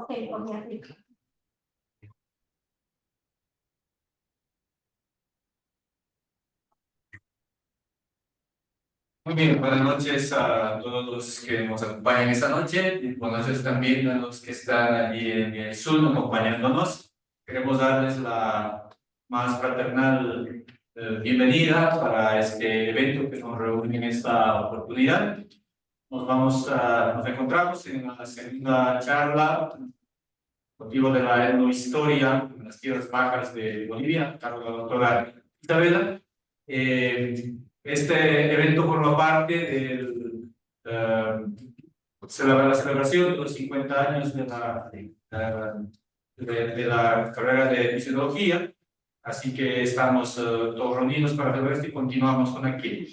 Muy bien, buenas noches a todos los que nos acompañan esta noche y buenas noches también a los que están allí en el Zoom acompañándonos. Queremos darles la más fraternal bienvenida para este evento que nos reúne en esta oportunidad. Nos encontramos en la segunda charla, motivo de la etnohistoria en las tierras bajas de Bolivia, a cargo de la doctora Isabela. Este evento forma parte de la celebración de los 50 años de la carrera de fisiología, así que estamos todos reunidos para celebrar esto y continuamos con aquello.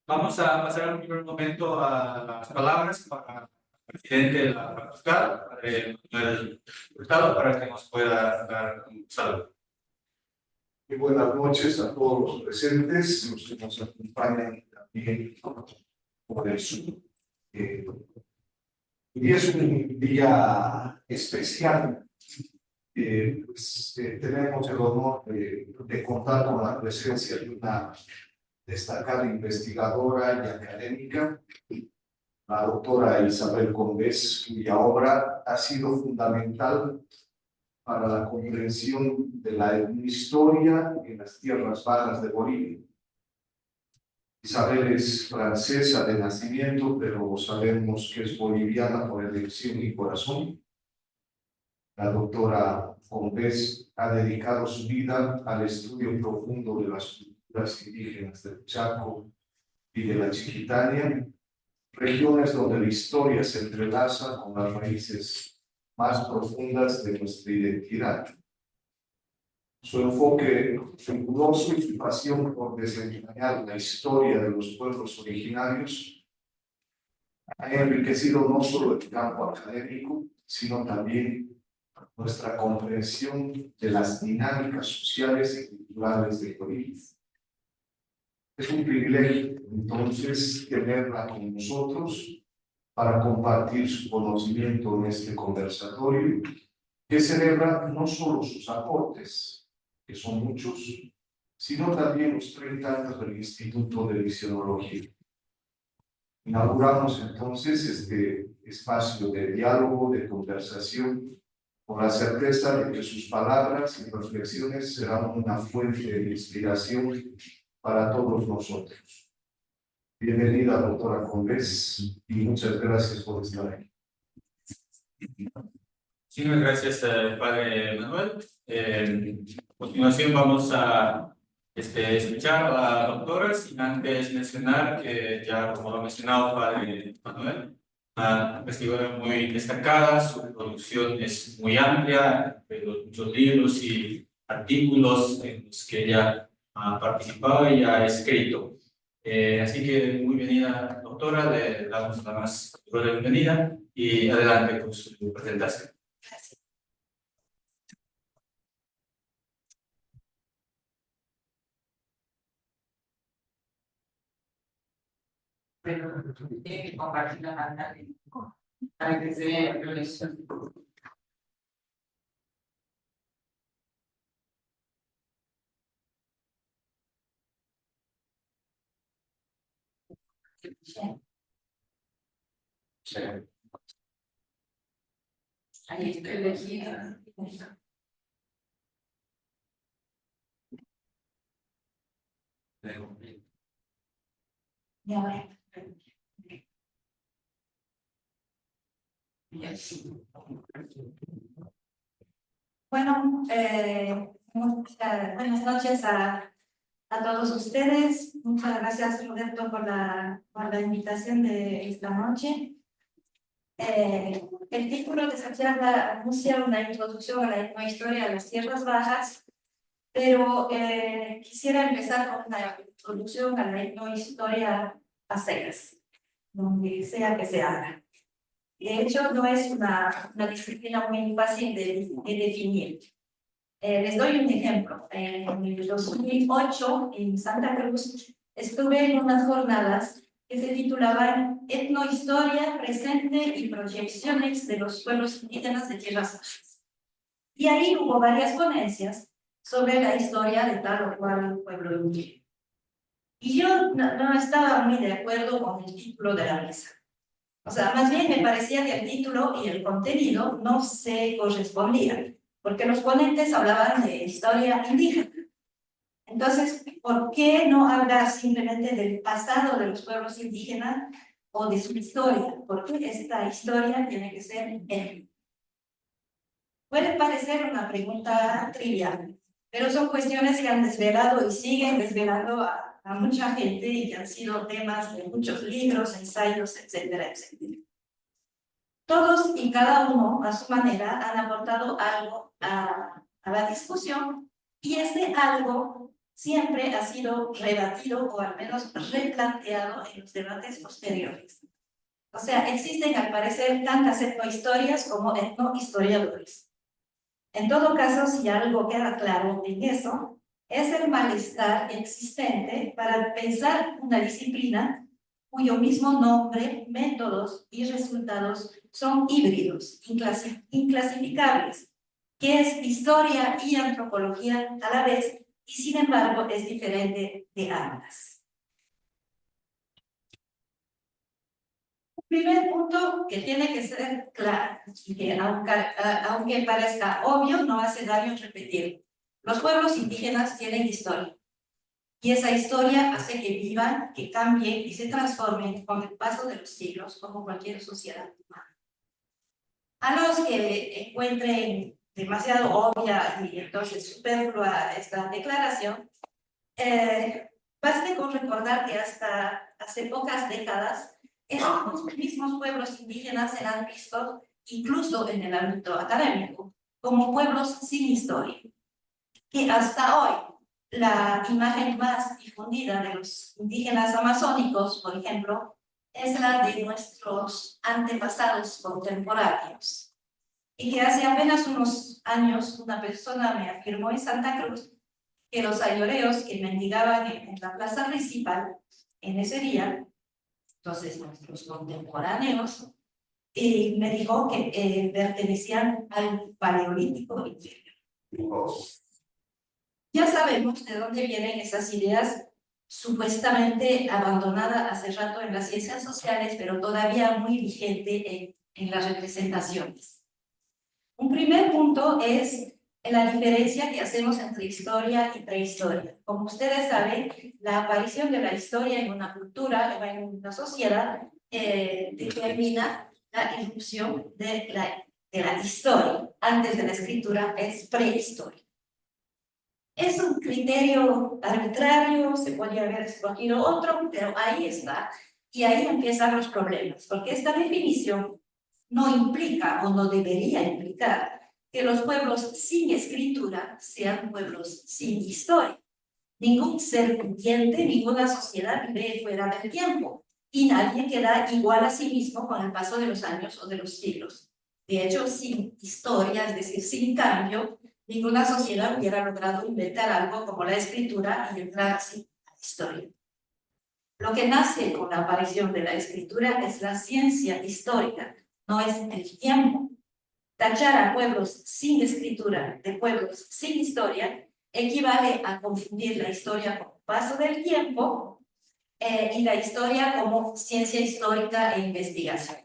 Vamos a pasar un primer momento a las palabras para el presidente de la facultad, Manuel Hurtado, para que nos pueda dar un saludo. Muy buenas noches a todos los presentes, los que nos acompañan también por el Zoom. Y es un día especial. Tenemos el honor de contar con la presencia de una destacada investigadora y académica, la doctora Isabel Combes, cuya obra ha sido fundamental para la comprensión de la etnohistoria en las tierras bajas de Bolivia. Isabel es francesa de nacimiento, pero sabemos que es boliviana por elección y corazón. La doctora Combes ha dedicado su vida al estudio profundo de las culturas indígenas del Chaco y de la Chiquitania, regiones donde la historia se entrelaza con las raíces más profundas de nuestra identidad. Su enfoque riguroso y su pasión por desentrañar la historia de los pueblos originarios ha enriquecido no solo el campo académico, sino también nuestra comprensión de las dinámicas sociales y culturales del Bolivia. Es un privilegio, entonces, tenerla con nosotros para compartir su conocimiento en este conversatorio, que celebra no solo sus aportes, que son muchos, sino también los 30 años del Instituto de Visionología. Inauguramos entonces este espacio de diálogo, de conversación, con la certeza de que sus palabras y reflexiones serán una fuente de inspiración para todos nosotros. Bienvenida, doctora Combes, y muchas gracias por estar aquí. Sí, muchas gracias, padre Manuel. A continuación vamos a escuchar a la doctora, sin antes mencionar que ya, como lo ha mencionado padre Manuel, una investigadora muy destacada, su producción es muy amplia, de muchos libros y artículos en los que ella ha participado y ha escrito. Así que muy bienvenida, doctora, le damos la más cordial bienvenida y adelante con su presentación. Gracias. Pero tiene que compartir la pantalla para que se vea la lección. Sí. Ahí estoy elegida. Ya voy. Bueno, buenas noches a todos ustedes. Muchas gracias, Roberto, por la invitación de esta noche. El título de esta charla anuncia una introducción a la etnohistoria de las tierras bajas, pero quisiera empezar con una introducción a la etnohistoria a secas, donde sea que se haga. De hecho, no es una disciplina muy fácil de definir. Les doy un ejemplo. En el 2008, en Santa Cruz, estuve en unas jornadas que se titulaba Etnohistoria presente y proyecciones de los pueblos indígenas de tierras bajas. Y ahí hubo varias ponencias sobre la historia de tal o cual pueblo indígena. Y yo no estaba muy de acuerdo con el título de la mesa. O sea, más bien me parecía que el título y el contenido no se correspondían, porque los ponentes hablaban de historia indígena. Entonces, ¿por qué no hablar simplemente del pasado de los pueblos indígenas o de su historia? ¿Por qué esta historia tiene que ser étnica? Puede parecer una pregunta trivial, pero son cuestiones que han desvelado y siguen desvelando a mucha gente y que han sido temas de muchos libros, ensayos, etcétera, etcétera. Todos y cada uno, a su manera, han aportado algo a la discusión y ese algo siempre ha sido rebatido o al menos replanteado en los debates posteriores. O sea, existen al parecer tantas etnohistorias como etnohistoriadores. En todo caso, si algo queda claro en eso, es el malestar existente para pensar una disciplina cuyo mismo nombre, métodos y resultados son híbridos, inclasificables, que es historia y antropología a la vez y sin embargo es diferente de ambas. Primer punto que tiene que ser claro, y que aunque parezca obvio, no hace daño repetir. Los pueblos indígenas tienen historia. Y esa historia hace que vivan, que cambien y se transformen con el paso de los siglos, como cualquier sociedad humana. A los que encuentren demasiado obvia y entonces superflua esta declaración, baste con recordar que hasta hace pocas décadas estos mismos pueblos indígenas eran vistos, incluso en el ámbito académico, como pueblos sin historia. Y hasta hoy, la imagen más difundida de los indígenas amazónicos, por ejemplo, es la de nuestros antepasados contemporáneos. Y que hace apenas unos años una persona me afirmó en Santa Cruz que los ayoreos que mendigaban en la plaza principal en ese día, entonces nuestros contemporáneos, me dijo que pertenecían al paleolítico inferior. Ya sabemos de dónde vienen esas ideas supuestamente abandonadas hace rato en las ciencias sociales, pero todavía muy vigente en las representaciones. Un primer punto es la diferencia que hacemos entre historia y prehistoria. Como ustedes saben, la aparición de la historia en una cultura o en una sociedad determina la irrupción de la historia. Antes de la escritura es prehistoria. Es un criterio arbitrario, se podría haber escogido otro, pero ahí está. Y ahí empiezan los problemas, porque esta definición no implica o no debería implicar que los pueblos sin escritura sean pueblos sin historia. Ningún ser viviente, ninguna sociedad vive fuera del tiempo y nadie queda igual a sí mismo con el paso de los años o de los siglos. De hecho, sin historia, es decir, sin cambio, ninguna sociedad hubiera logrado inventar algo como la escritura y entrar así a la historia. Lo que nace con la aparición de la escritura es la ciencia histórica, no es el tiempo. Tachar a pueblos sin escritura de pueblos sin historia equivale a confundir la historia como paso del tiempo y la historia como ciencia histórica e investigación.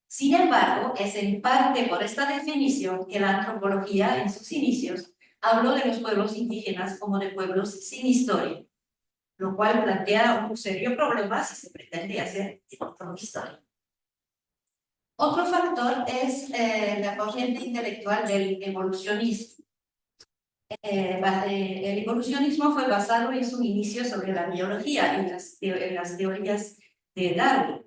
Sin embargo, es en parte por esta definición que la antropología en sus inicios habló de los pueblos indígenas como de pueblos sin historia, lo cual plantea un serio problema si se pretende hacer historia. Otro factor es la corriente intelectual del evolucionismo. El evolucionismo fue basado en su inicio sobre la biología y en las teorías de Darwin.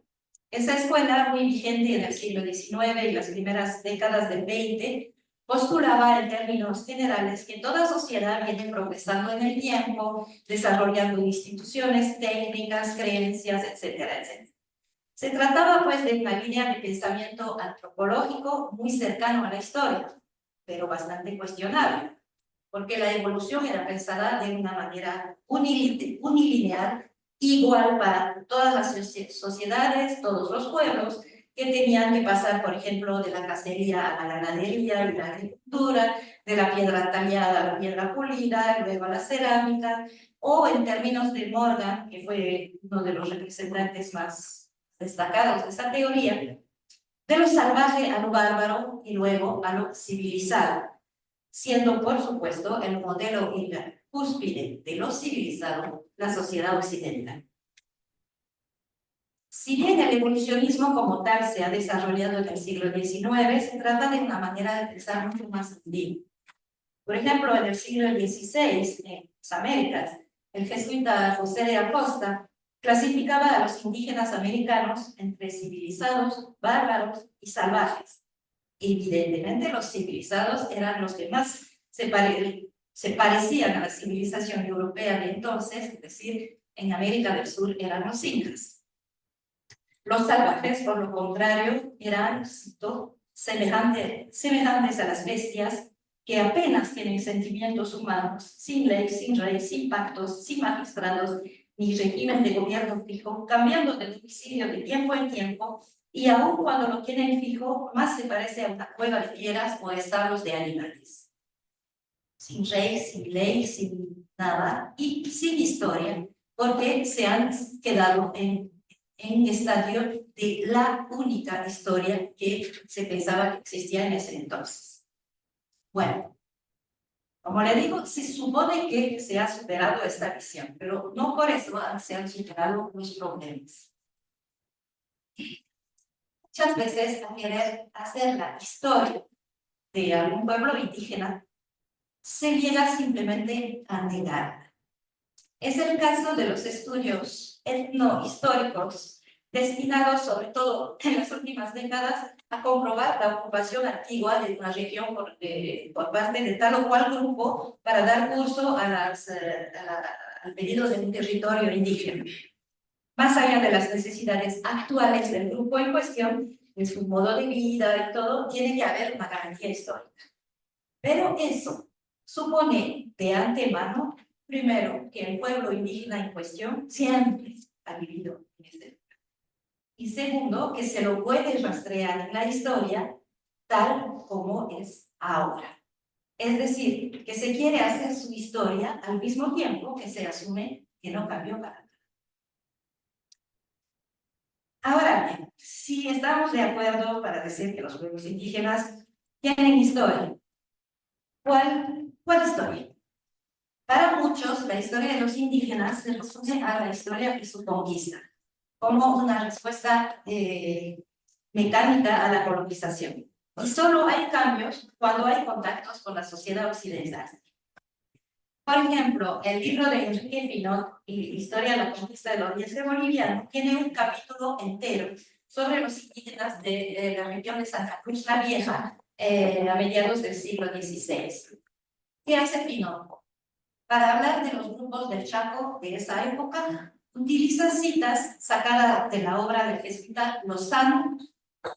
Esa escuela, muy vigente en el siglo XIX y las primeras décadas del XX, postulaba en términos generales que toda sociedad viene progresando en el tiempo, desarrollando instituciones, técnicas, creencias, etcétera, etcétera. Se trataba pues de una línea de pensamiento antropológico muy cercano a la historia, pero bastante cuestionable, porque la evolución era pensada de una manera unilineal igual para todas las sociedades, todos los pueblos, que tenían que pasar, por ejemplo, de la cacería a la ganadería y la agricultura, de la piedra tallada a la piedra pulida, luego a la cerámica, o en términos de Morgan, que fue uno de los representantes más destacados de esta teoría, de lo salvaje a lo bárbaro y luego a lo civilizado, siendo, por supuesto, el modelo y la cúspide de lo civilizado la sociedad occidental. Si bien el evolucionismo como tal se ha desarrollado en el siglo XIX, se trata de una manera de pensar mucho más antigua. Por ejemplo, en el siglo XVI, en las Américas, el jesuita José de Acosta clasificaba a los indígenas americanos entre civilizados, bárbaros y salvajes. Evidentemente, los civilizados eran los que más se parecían a la civilización europea de entonces, es decir, en América del Sur eran los incas. Los salvajes, por lo contrario, eran, cito, semejantes a las bestias que apenas tienen sentimientos humanos, sin ley, sin rey, sin pactos, sin magistrados, ni régimen de gobierno fijo, cambiando de domicilio de tiempo en tiempo, y aun cuando lo tienen fijo, más se parece a una cueva de fieras o a establos de animales. Sin rey, sin ley, sin nada, y sin historia, porque se han quedado en estadio de la única historia que se pensaba que existía en ese entonces. Bueno, como le digo, se supone que se ha superado esta visión, pero no por eso se han superado los problemas. Muchas veces, al querer hacer la historia de algún pueblo indígena, se llega simplemente a negar. Es el caso de los estudios etnohistóricos destinados, sobre todo en las últimas décadas, a comprobar la ocupación antigua de una región por parte de tal o cual grupo para dar curso al pedido de un territorio indígena. Más allá de las necesidades actuales del grupo en cuestión, de su modo de vida y todo, tiene que haber una garantía histórica. Pero eso supone de antemano, primero, que el pueblo indígena en cuestión siempre ha vivido en este lugar. Y segundo, que se lo puede rastrear en la historia tal como es ahora. Es decir, que se quiere hacer su historia al mismo tiempo que se asume que no cambió para nada. Ahora bien, si estamos de acuerdo para decir que los pueblos indígenas tienen historia, ¿cuál historia? Para muchos, la historia de los indígenas se resume a la historia de su conquista, como una respuesta mecánica a la colonización. Y solo hay cambios cuando hay contactos con la sociedad occidental. Por ejemplo, el libro de Enrique Pinot, Historia de la conquista del Oriente Boliviano, tiene un capítulo entero sobre los indígenas de la región de Santa Cruz la Vieja a mediados del siglo XVI. ¿Qué hace Pinot? Para hablar de los grupos del Chaco de esa época, utiliza citas sacadas de la obra del jesuita Lozano,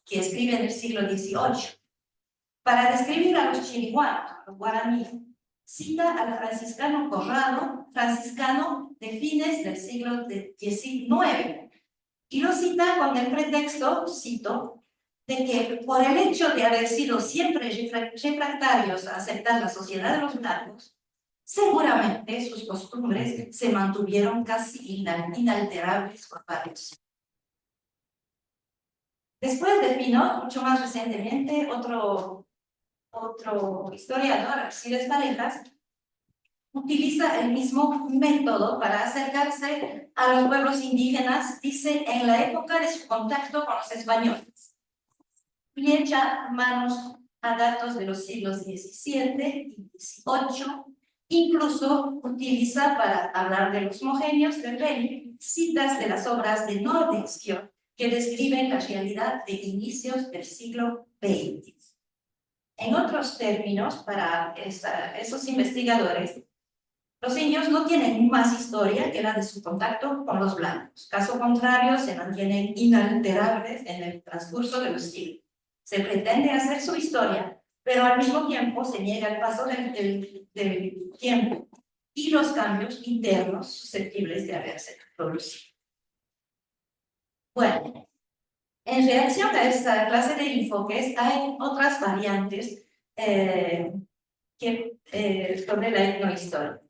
que escribe en el siglo XVIII. Para describir a los chiriguanos, los guaraníes, cita al franciscano Corrado, franciscano de fines del siglo XIX, y lo cita con el pretexto, cito, de que por el hecho de haber sido siempre refractarios a aceptar la sociedad de los blancos, seguramente sus costumbres se mantuvieron casi inalterables por varios. Después de Pinot, mucho más recientemente, otro historiador, Alcides Parejas, utiliza el mismo método para acercarse a los pueblos indígenas, dice, en la época de su contacto con los españoles. Y echa manos a datos de los siglos XVII y XVIII, incluso utiliza para hablar de los homogéneos del Beni citas de las obras de Nordenskiöld que describen la realidad de inicios del siglo XX. En otros términos, para esos investigadores, los indios no tienen más historia que la de su contacto con los blancos. Caso contrario, se mantienen inalterables en el transcurso de los siglos. Se pretende hacer su historia, pero al mismo tiempo se niega el paso del tiempo y los cambios internos susceptibles de haberse producido. Bueno, en reacción a esta clase de enfoques hay otras variantes sobre la etnohistoria.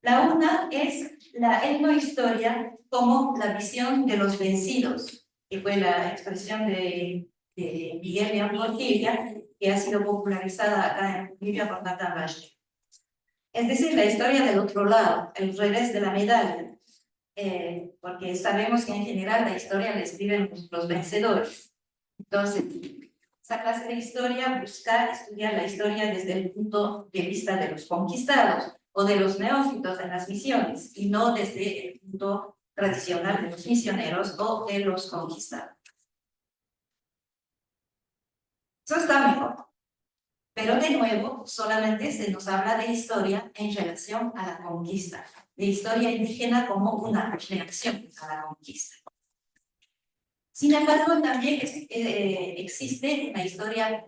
La una es la etnohistoria como la visión de los vencidos, que fue la expresión de Miguel León Portilla, que ha sido popularizada acá en Bolivia por Nathan Rashke. Es decir, la historia del otro lado, el revés de la medalla, porque sabemos que en general la historia la escriben los vencedores. Entonces, esa clase de historia busca estudiar la historia desde el punto de vista de los conquistados o de los neófitos en las misiones, y no desde el punto tradicional de los misioneros o de los conquistados. Eso está mejor. Pero de nuevo, solamente se nos habla de historia en relación a la conquista, de historia indígena como una reacción a la conquista. Sin embargo, también existe una historia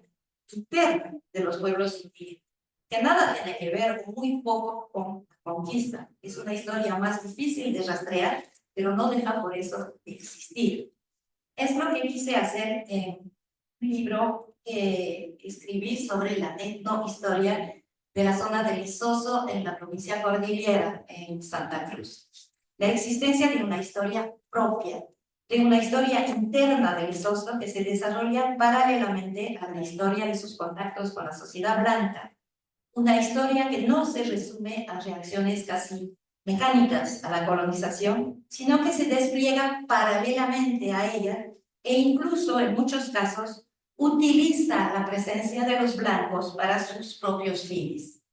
interna de los pueblos indígenas, que nada tiene que ver, muy poco, con la conquista. Es una historia más difícil de rastrear, pero no deja por eso de existir. Es lo que quise hacer en un libro que escribí sobre la etnohistoria de la zona del Isoso en la provincia cordillera, en Santa Cruz. La existencia de una historia propia, de una historia interna del Isoso que se desarrolla paralelamente a la historia de sus contactos con la sociedad blanca. Una historia que no se resume a reacciones casi mecánicas a la colonización, sino que se despliega paralelamente a ella e incluso en muchos casos utiliza la presencia de los blancos para sus propios fines.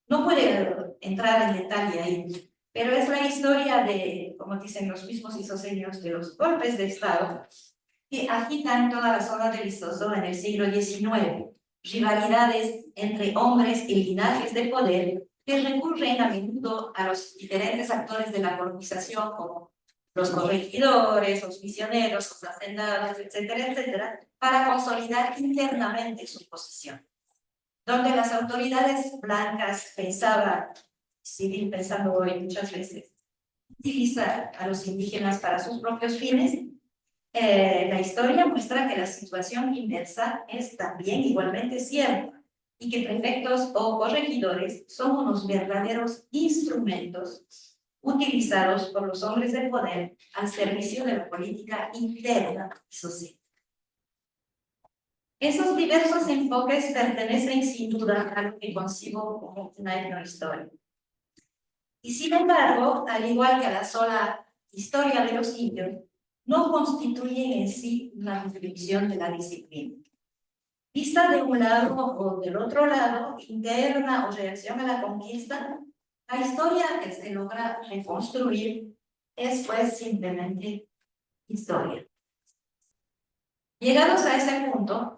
No puedo entrar en detalle ahí, pero es la historia de, como dicen los mismos isoseños, de los golpes de Estado que agitan toda la zona del Isoso en el siglo XIX. Rivalidades entre hombres y linajes de poder que recurren a menudo a los diferentes actores de la colonización, como los corregidores, los misioneros, los hacendados, etcétera, etcétera, para consolidar internamente su posición. Donde las autoridades blancas pensaban, siguen pensando hoy muchas veces, utilizar a los indígenas para sus propios fines, la historia muestra que la situación inversa es también igualmente cierta y que prefectos o corregidores son unos verdaderos instrumentos utilizados por los hombres de poder al servicio de la política interna y social. Esos diversos enfoques pertenecen sin duda a lo que concibo como una etnohistoria. Y sin embargo, al igual que la sola historia de los indios, no constituyen en sí una descripción de la disciplina. Vista de un lado o del otro lado, interna o reacción a la conquista, la historia que se logra reconstruir es pues simplemente historia. Llegados a ese punto,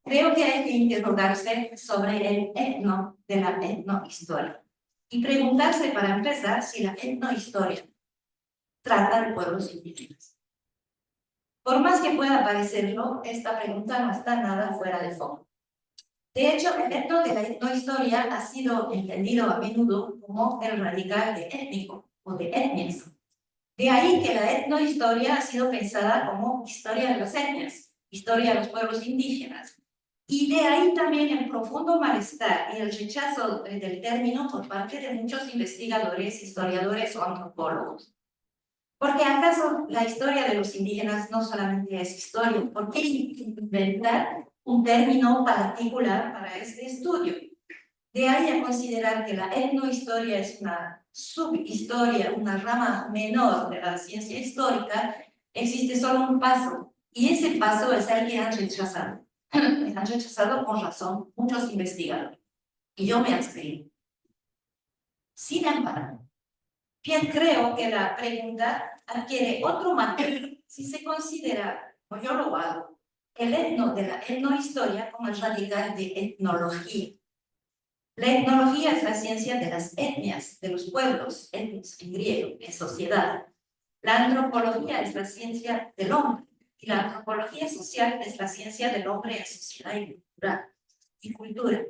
creo que hay que interrogarse sobre el etno de la etnohistoria y preguntarse para empezar si la etnohistoria trata de pueblos indígenas. Por más que pueda parecerlo, esta pregunta no está nada fuera de fondo. De hecho, el etno de la etnohistoria ha sido entendido a menudo como el radical de étnico o de etnias. De ahí que la etnohistoria ha sido pensada como historia de las etnias, historia de los pueblos indígenas. Y de ahí también el profundo malestar y el rechazo del término por parte de muchos investigadores, historiadores o antropólogos. Porque acaso la historia de los indígenas no solamente es historia, ¿por qué inventar un término particular para este estudio? De ahí a considerar que la etnohistoria es una subhistoria, una rama menor de la ciencia histórica, existe solo un paso, y ese paso es el que han rechazado. Han rechazado con razón muchos investigadores, y yo me abstengo. Sin embargo, bien creo que la pregunta adquiere otro matiz si se considera, como yo lo hago, el etno de la etnohistoria como el radical de etnología. La etnología es la ciencia de las etnias, de los pueblos, etnos en griego, en sociedad. La antropología es la ciencia del hombre, y la antropología social es la ciencia del hombre en sociedad y cultura.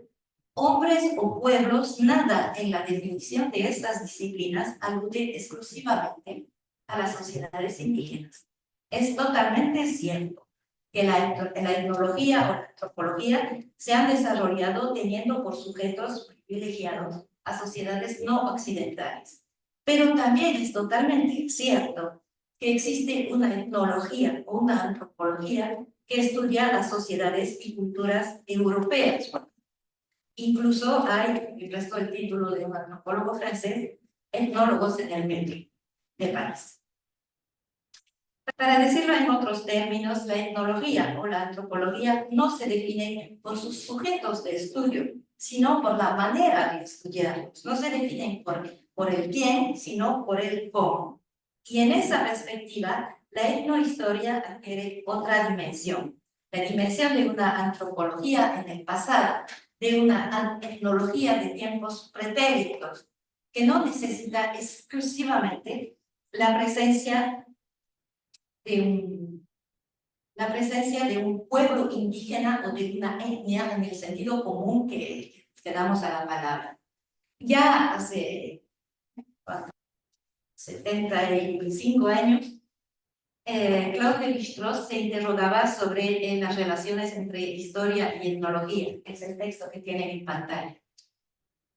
Hombres o pueblos, nada en la definición de estas disciplinas alude exclusivamente a las sociedades indígenas. Es totalmente cierto que la etnología o la antropología se han desarrollado teniendo por sujetos privilegiados a sociedades no occidentales. Pero también es totalmente cierto que existe una etnología o una antropología que estudia las sociedades y culturas europeas. Incluso hay, y resto el título de un antropólogo francés, etnólogos en el medio de París. Para decirlo en otros términos, la etnología o la antropología no se definen por sus sujetos de estudio, sino por la manera de estudiarlos. No se definen por el quién, sino por el cómo. Y en esa perspectiva, la etnohistoria adquiere otra dimensión, la dimensión de una antropología en el pasado, de una etnología de tiempos pretéritos, que no necesita exclusivamente la presencia de un pueblo indígena o de una etnia en el sentido común que damos a la palabra. Ya hace 75 años, Claude Lévi-Strauss se interrogaba sobre las relaciones entre historia y etnología. Es el texto que tiene en pantalla.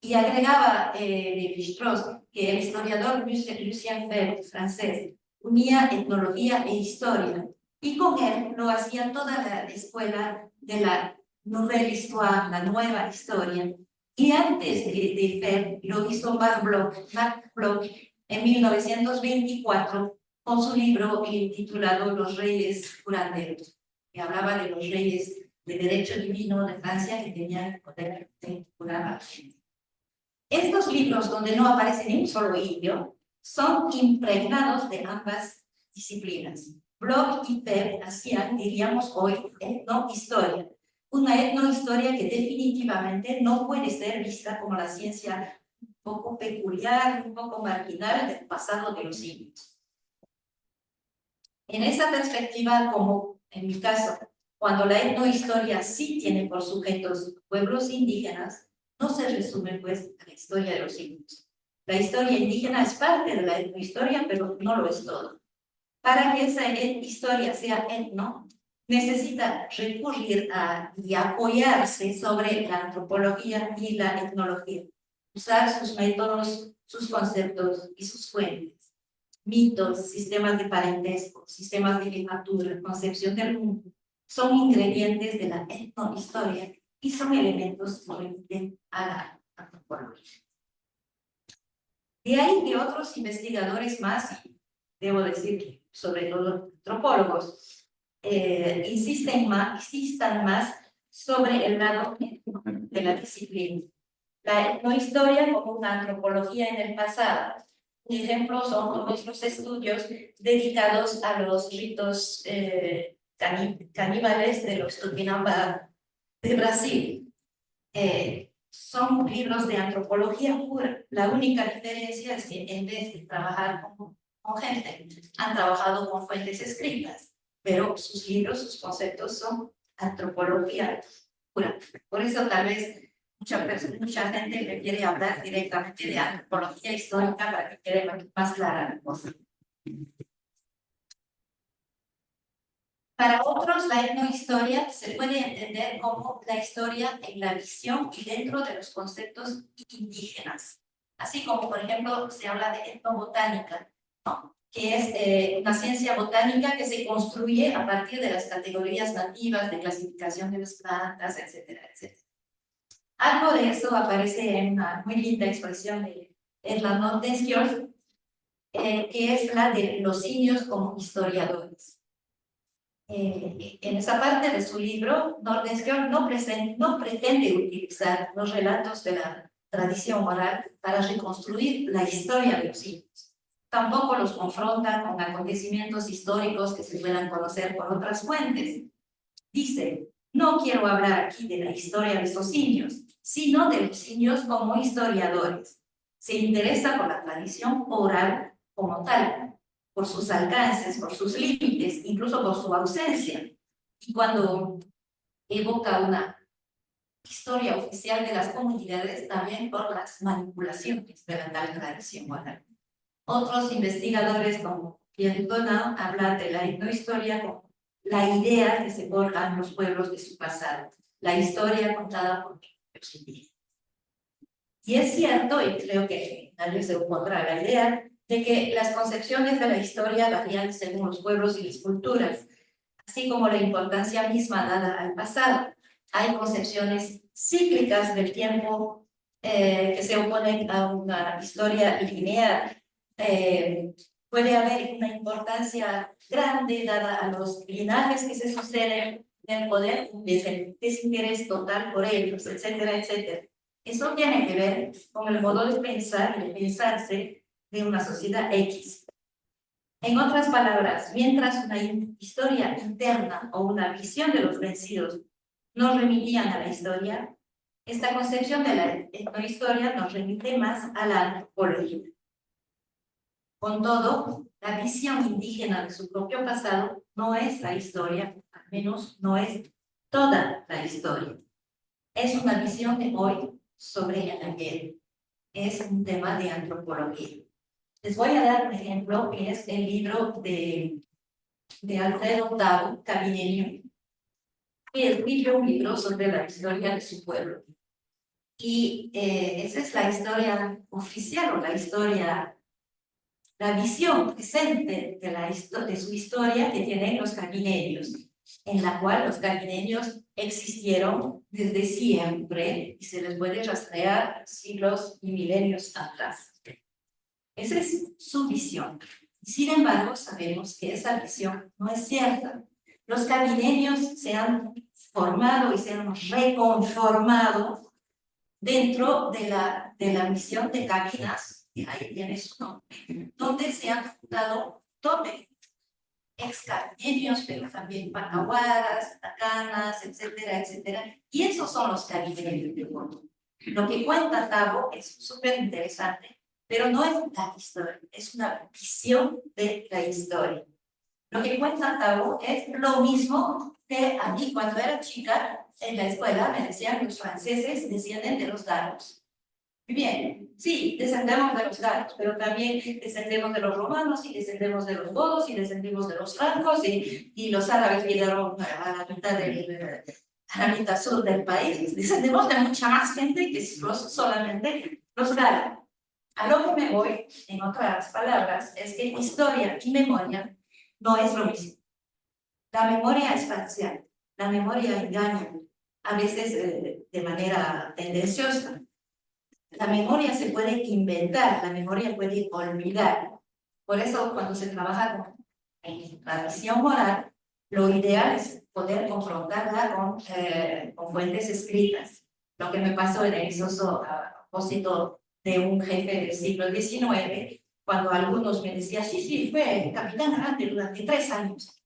Y agregaba Lévi-Strauss que el historiador Lucien Febvre, francés, unía etnología e historia, y con él lo hacía toda la escuela de la Nouvelle Histoire, la nueva historia. Y antes de Febvre lo hizo Marc Bloch en 1924 con su libro titulado Los Reyes Curanderos, que hablaba de los reyes de derecho divino de Francia que tenían el poder de curar a la gente. Estos libros, donde no aparece ni un solo indio, son impregnados de ambas disciplinas. Bloch y Febvre hacían, diríamos hoy, etnohistoria. Una etnohistoria que definitivamente no puede ser vista como la ciencia un poco peculiar, un poco marginal del pasado de los indios. En esa perspectiva, como en mi caso, cuando la etnohistoria sí tiene por sujetos pueblos indígenas, no se resume pues a la historia de los indios. La historia indígena es parte de la etnohistoria, pero no lo es todo. Para que esa historia sea etno, necesita recurrir y apoyarse sobre la antropología y la etnología, usar sus métodos, sus conceptos y sus fuentes. Mitos, sistemas de parentesco, sistemas de literatura, concepción del mundo, son ingredientes de la etnohistoria y son elementos que remiten a la antropología. De ahí que otros investigadores más, debo decir, sobre todo antropólogos, insistan más sobre el lado de la disciplina. La etnohistoria como una antropología en el pasado. Un ejemplo son nuestros estudios dedicados a los ritos caníbales de los Tupinamba de Brasil. Son libros de antropología pura. La única diferencia es que en vez de trabajar con gente, han trabajado con fuentes escritas, pero sus libros, sus conceptos son antropología pura. Por eso tal vez mucha gente prefiere hablar directamente de antropología histórica para que quede más clara la cosa. Para otros, la etnohistoria se puede entender como la historia en la visión y dentro de los conceptos indígenas. Así como, por ejemplo, se habla de etnobotánica, ¿no? Que es una ciencia botánica que se construye a partir de las categorías nativas de clasificación de las plantas, etcétera, etcétera. Algo de eso aparece en una muy linda expresión de Erland Nordenskjöld, que es la de los indios como historiadores. En esa parte de su libro, Nordenskjöld no pretende utilizar los relatos de la tradición oral para reconstruir la historia de los indios. Tampoco los confronta con acontecimientos históricos que se puedan conocer por otras fuentes. Dice, no quiero hablar aquí de la historia de esos indios, sino de los indios como historiadores. Se interesa por la tradición oral como tal, por sus alcances, por sus límites, incluso por su ausencia. Y cuando evoca una historia oficial de las comunidades, también por las manipulaciones de la tal tradición oral. Otros investigadores, como Pierre Donat, hablan de la etnohistoria como la idea que se forjan los pueblos de su pasado, la historia contada por los indígenas. Y es cierto, y creo que nadie se opondrá a la idea, de que las concepciones de la historia varían según los pueblos y las culturas, así como la importancia misma dada al pasado. Hay concepciones cíclicas del tiempo que se oponen a una historia lineal. Puede haber una importancia grande dada a los linajes que se suceden en el poder, desinterés total por ellos, etcétera, etcétera. Eso tiene que ver con el modo de pensar y de pensarse de una sociedad X. En otras palabras, mientras una historia interna o una visión de los vencidos nos remitían a la historia, esta concepción de la etnohistoria nos remite más a la antropología. Con todo, la visión indígena de su propio pasado no es la historia, al menos no es toda la historia. Es una visión de hoy sobre el ayer. Es un tema de antropología. Les voy a dar un ejemplo, que es el libro de Alfredo Tabo, Cabineño, que escribió un libro sobre la historia de su pueblo. Y esa es la historia oficial, o la historia, la visión presente de su historia que tienen los cabineños, en la cual los cabineños existieron desde siempre y se les puede rastrear siglos y milenios atrás. Esa es su visión. Sin embargo, sabemos que esa visión no es cierta. Los cabineños se han formado y se han reconformado dentro de la misión de cabinas, y ahí tiene su nombre, donde se han juntado ex-cabineños, pero también panahuaras, tacanas, etcétera, etcétera. Y esos son los cabineños de mundo. Lo que cuenta Tabo es súper interesante, pero no es la historia, es una visión de la historia. Lo que cuenta Tabo es lo mismo que a mí cuando era chica en la escuela me decían que los franceses descienden de los galos. Muy bien, sí, descendemos de los galos, pero también descendemos de los romanos y descendemos de los godos y descendemos de los francos y los árabes llegaron a la mitad sur del país. Descendemos de mucha más gente que solamente los galos. A lo que me voy, en otras palabras, es que historia y memoria no es lo mismo. La memoria es parcial, la memoria engaña, a veces de manera tendenciosa. La memoria se puede inventar, la memoria puede olvidar. Por eso, cuando se trabaja en la visión moral, lo ideal es poder confrontarla con fuentes escritas. Lo que me pasó en el Soso a propósito de un jefe del siglo XIX, cuando algunos me decían, sí, fue capitán grande durante 3 años.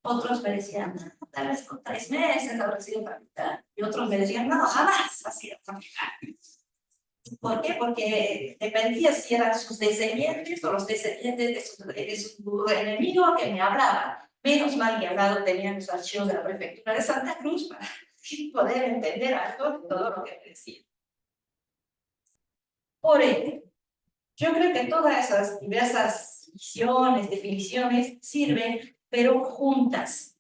Otros me decían, tal vez con 3 meses habrá sido capitán. Y otros me decían, no, jamás ha sido capitán. ¿Por qué? Porque dependía si eran sus descendientes o los descendientes de su enemigo que me hablaban. Menos mal que al lado tenían los archivos de la prefectura de Santa Cruz para poder entender algo de todo lo que me decían. Por ende, yo creo que todas esas diversas visiones, definiciones sirven, pero juntas.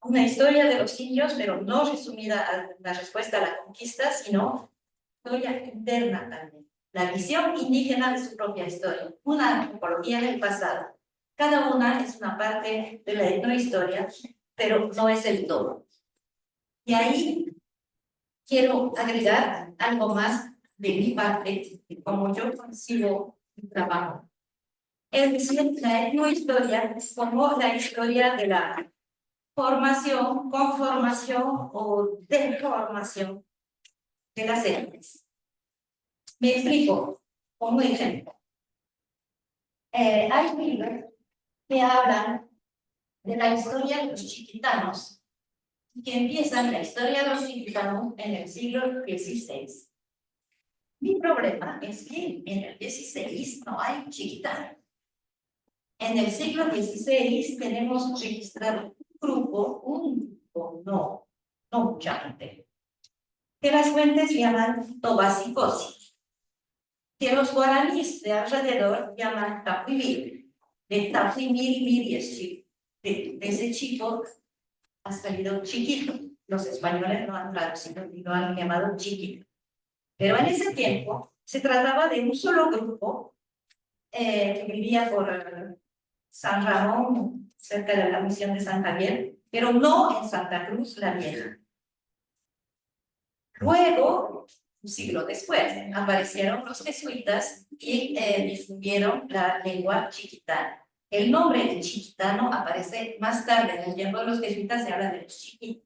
Una historia de los indios, pero no resumida a la respuesta a la conquista, sino historia interna también. La visión indígena de su propia historia, una antropología del pasado. Cada una es una parte de la etnohistoria, pero no es el todo. Y ahí quiero agregar algo más de mi parte, como yo concibo mi trabajo. Es decir, la etnohistoria es como la historia de la formación, conformación o deformación de las etnias. Me explico con un ejemplo. Hay libros que hablan de la historia de los chiquitanos, que empiezan la historia de los chiquitanos en el siglo XVI. Mi problema es que en el XVI no hay chiquitanos. En el siglo XVI tenemos registrado un grupo, no, no mucha gente, que las fuentes llaman Tobasicosi, que los guaraníes de alrededor llaman Tapuimiri. De Tapuimiri de ese chico ha salido chiquito. Los españoles no han traducido y lo han llamado chiquito. Pero en ese tiempo se trataba de un solo grupo que vivía por San Ramón, cerca de la misión de San Javier, pero no en Santa Cruz la Vieja. Luego, un siglo después, aparecieron los jesuitas y difundieron la lengua chiquitana. El nombre de chiquitano aparece más tarde. En el tiempo de los jesuitas se habla de los chiquitos.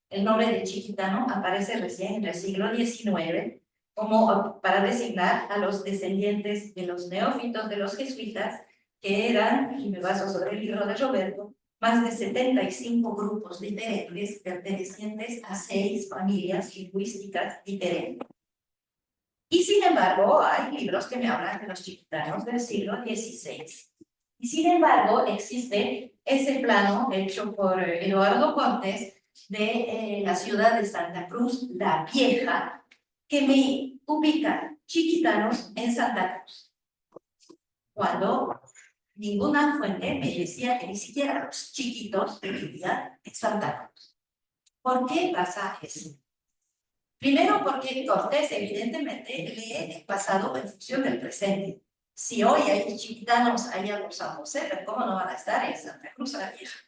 El nombre de chiquitano aparece recién en el siglo XIX como para designar a los descendientes de los neófitos de los jesuitas, que eran, y me baso sobre el libro de Roberto, más de 75 grupos diferentes pertenecientes a 6 familias lingüísticas diferentes. Y sin embargo, hay libros que me hablan de los chiquitanos del siglo XVI. Y sin embargo, existe ese plano hecho por Eduardo Cortés de la ciudad de Santa Cruz, la Vieja, que me ubica chiquitanos en Santa Cruz. Cuando ninguna fuente me decía que ni siquiera los chiquitos vivían en Santa Cruz. ¿Por qué pasa eso? Primero, porque Cortés evidentemente lee el pasado en función del presente. Si hoy hay chiquitanos allá en San José, ¿cómo no van a estar en Santa Cruz la Vieja?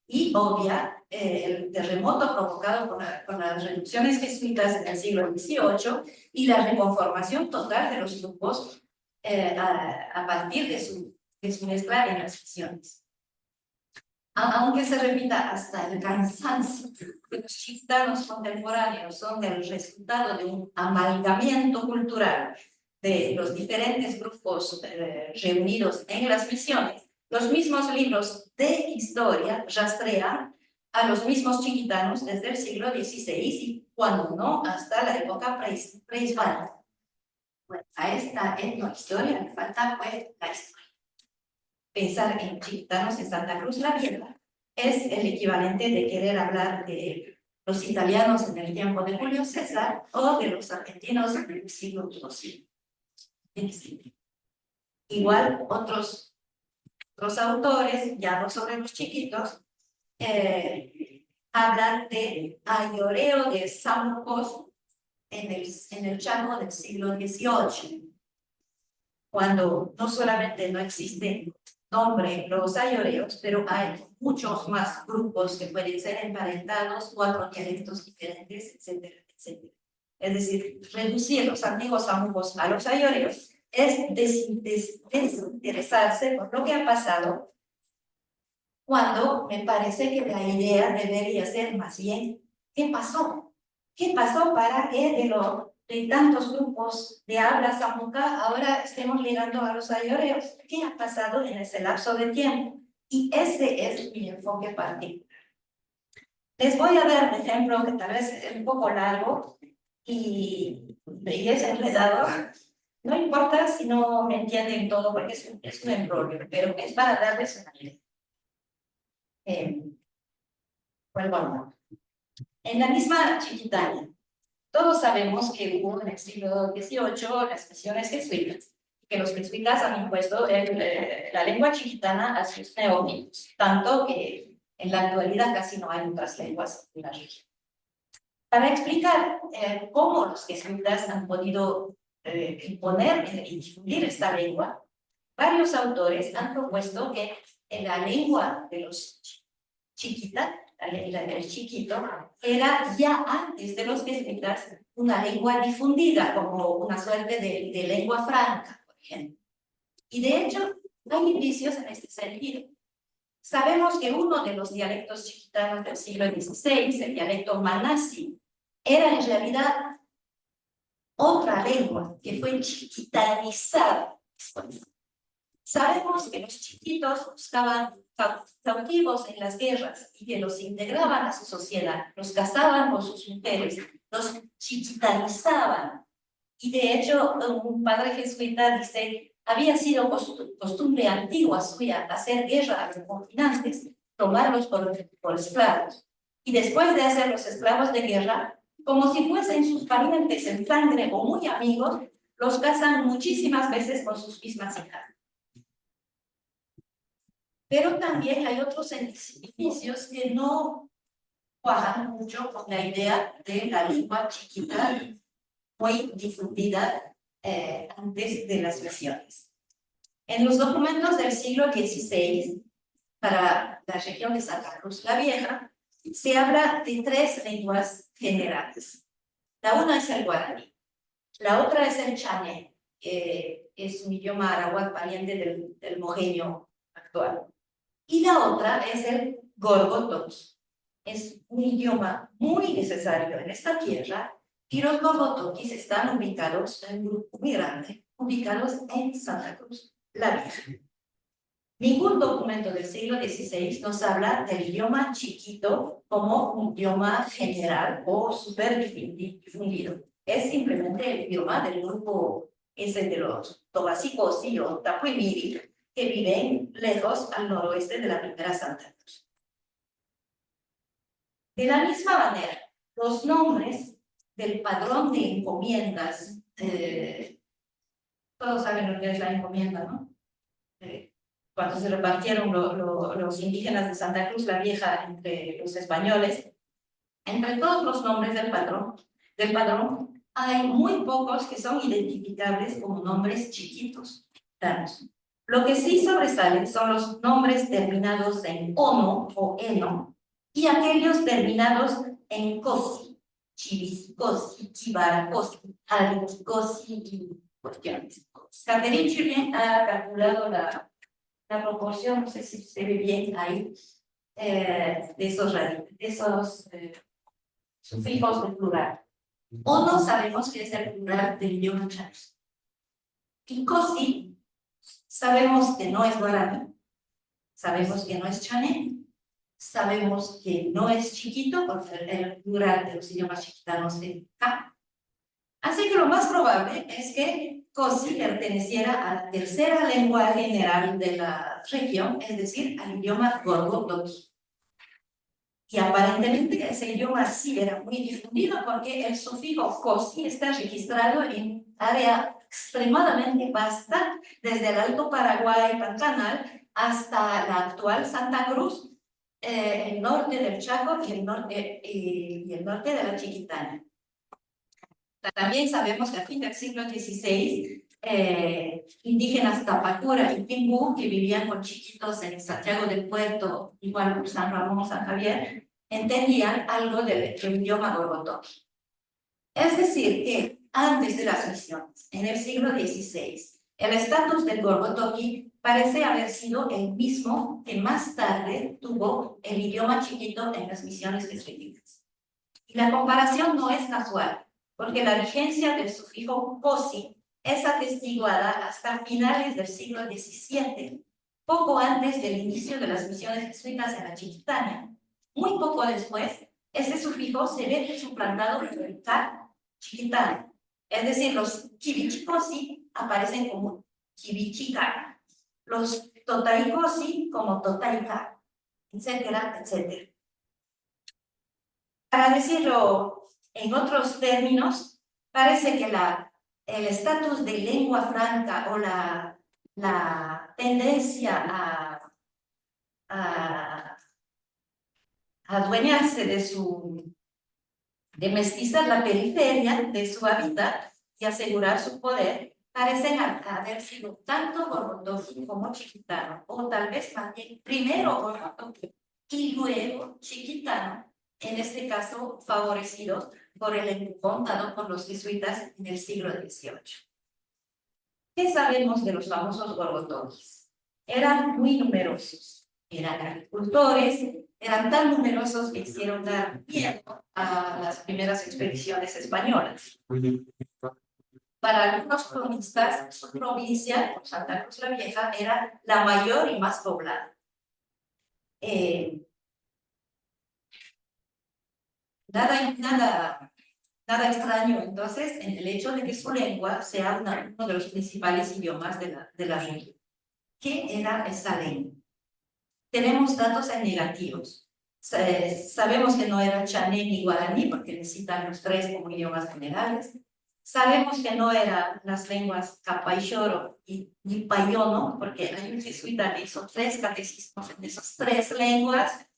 Y obvia el terremoto provocado por las reducciones jesuitas en el siglo XVIII y la reconformación total de los grupos a partir de su mezcla en las misiones. Aunque se repita hasta el cansancio, que los chiquitanos contemporáneos son el resultado de un amalgamiento cultural de los diferentes grupos reunidos en las misiones, los mismos libros de historia rastrean a los mismos chiquitanos desde el siglo XVI y, cuando no, hasta la época prehispánica. Bueno, a esta etnohistoria le falta pues la historia. Pensar en chiquitanos en Santa Cruz la Vieja es el equivalente de querer hablar de los italianos en el tiempo de Julio César o de los argentinos en el siglo XII. Igual otros autores, ya no sobre los chiquitos, hablan de ayoreo de Samucos en el Chaco del siglo XVIII, cuando no solamente no existe nombre los ayoreos, pero hay muchos más grupos que pueden ser emparentados, 4 dialectos diferentes, etcétera, etcétera. Es decir, reducir los antiguos samucos a los ayoreos es desinteresarse por lo que ha pasado, cuando me parece que la idea debería ser más bien, ¿qué pasó? ¿Qué pasó para que de tantos grupos de habla samuca ahora estemos llegando a los ayoreos? ¿Qué ha pasado en ese lapso de tiempo? Y ese es mi enfoque particular. Les voy a dar un ejemplo que tal vez es un poco largo y es enredado. No importa si no me entienden todo, porque es un embrollo, pero es para darles una idea. Bueno, en la misma Chiquitania, todos sabemos que hubo en el siglo XVIII las misiones jesuitas, que los jesuitas han impuesto la lengua chiquitana a sus neófitos, tanto que en la actualidad casi no hay otras lenguas en la región. Para explicar cómo los jesuitas han podido imponer y difundir esta lengua, varios autores han propuesto que en la lengua de los chiquitas, el chiquito, era ya antes de los jesuitas una lengua difundida, como una suerte de lengua franca, por ejemplo. Y de hecho, hay indicios en este sentido. Sabemos que uno de los dialectos chiquitanos del siglo XVI, el dialecto manasi, era en realidad otra lengua que fue chiquitanizada. Sabemos que los chiquitos buscaban cautivos en las guerras y que los integraban a su sociedad, los casaban con sus mujeres, los chiquitanizaban. Y de hecho, un padre jesuita dice, había sido costumbre antigua suya hacer guerra a los confinantes, tomarlos por esclavos. y después de hacerlos esclavos de guerra, como si fuesen sus parientes en sangre o muy amigos, los casan muchísimas veces con sus mismas hijas. Pero también hay otros indicios que no cuajan mucho con la idea de la lengua chiquita muy difundida antes de las misiones. En los documentos del siglo XVI, para la región de Santa Cruz la Vieja, se habla de 3 lenguas generales. La una es el guaraní, la otra es el chané, que es un idioma arawak pariente del mojeño actual. Y la otra es el gorgotoqui. Es un idioma muy necesario en esta tierra y los gorgotoquis están ubicados en un grupo muy grande, ubicados en Santa Cruz la Vieja. Ningún documento del siglo XVI nos habla del idioma chiquito como un idioma general o súper difundido. Es simplemente el idioma del grupo ese de los Tobacicosi o Tapuimiri, que viven lejos al noroeste de la primera Santa Cruz. De la misma manera, los nombres del padrón de encomiendas, todos saben lo que es la encomienda, ¿no? Cuando se repartieron los indígenas de Santa Cruz la Vieja entre los españoles, entre todos los nombres del padrón hay muy pocos que son identificables como nombres chiquitos. Lo que sí sobresalen son los nombres terminados en ono o eno y aquellos terminados en cosi, chivisicosi, chivaracosi, albicosi y cuestiones. Catherine Julien ha calculado la proporción, no sé si se ve bien ahí, de esos sufijos de plural. Ono sabemos que es el plural del idioma chané. Y cosi sabemos que no es guaraní, sabemos que no es chané, sabemos que no es chiquito, porque el plural de los idiomas chiquitanos es K. Así que lo más probable es que cosi perteneciera a la tercera lengua general de la región, es decir, al idioma gorgotoqui. Y aparentemente ese idioma sí era muy difundido porque el sufijo cosi está registrado en área extremadamente vasta, desde el Alto Paraguay Pantanal hasta la actual Santa Cruz, el norte del Chaco y el norte de la Chiquitana. También sabemos que a fin del siglo XVI, indígenas Tapacura y Pimbú, que vivían con chiquitos en Santiago del Puerto, igual por San Ramón o San Javier, entendían algo del idioma gorgotoqui. Es decir, que antes de las misiones, en el siglo XVI, el estatus del gorgotoqui parece haber sido el mismo que más tarde tuvo el idioma chiquito en las misiones jesuíticas. Y la comparación no es casual, porque la vigencia del sufijo cosi es atestiguada hasta finales del siglo XVII, poco antes del inicio de las misiones jesuitas en la Chiquitania. Muy poco después, este sufijo se ve suplantado por el ta chiquitana, es decir, los chivichicosi aparecen como chivichica, los totaicosi como totaica, etcétera, etcétera. Para decirlo en otros términos, parece que el estatus de lengua franca o la tendencia a adueñarse de mestizar la periferia de su hábitat y asegurar su poder, parecen haber sido tanto gorgotoqui como chiquitano, o tal vez más bien primero gorgotoqui y luego chiquitano, en este caso favorecidos por el empujón dado por los jesuitas en el siglo XVIII. ¿Qué sabemos de los famosos gorgotoquis? Eran muy numerosos, eran agricultores, eran tan numerosos que hicieron dar miedo a las primeras expediciones españolas. Para algunos cronistas, su provincia, Santa Cruz la Vieja, era la mayor y más poblada. Nada extraño, entonces, en el hecho de que su lengua sea uno de los principales idiomas de la región. ¿Qué era esa lengua? Tenemos datos en negativos. Sabemos que no era chané ni guaraní, porque necesitan los tres como idiomas generales. Sabemos que no eran las lenguas Capaychoro y Payono, porque hay un jesuita que hizo 3 catecismos en esas 3 lenguas.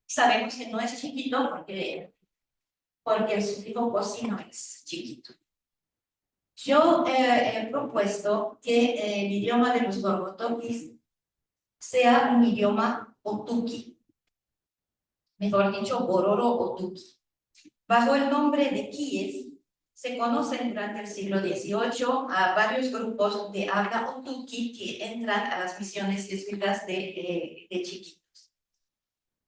Sabemos que no es chiquito porque el sufijo cocino es chiquito. Yo he propuesto que el idioma de los gorgotoquis sea un idioma otuqui, mejor dicho, bororo otuqui. Bajo el nombre de quies, se conocen durante el siglo XVIII a varios grupos de habla otuqui que entran a las misiones jesuitas de chiquitos.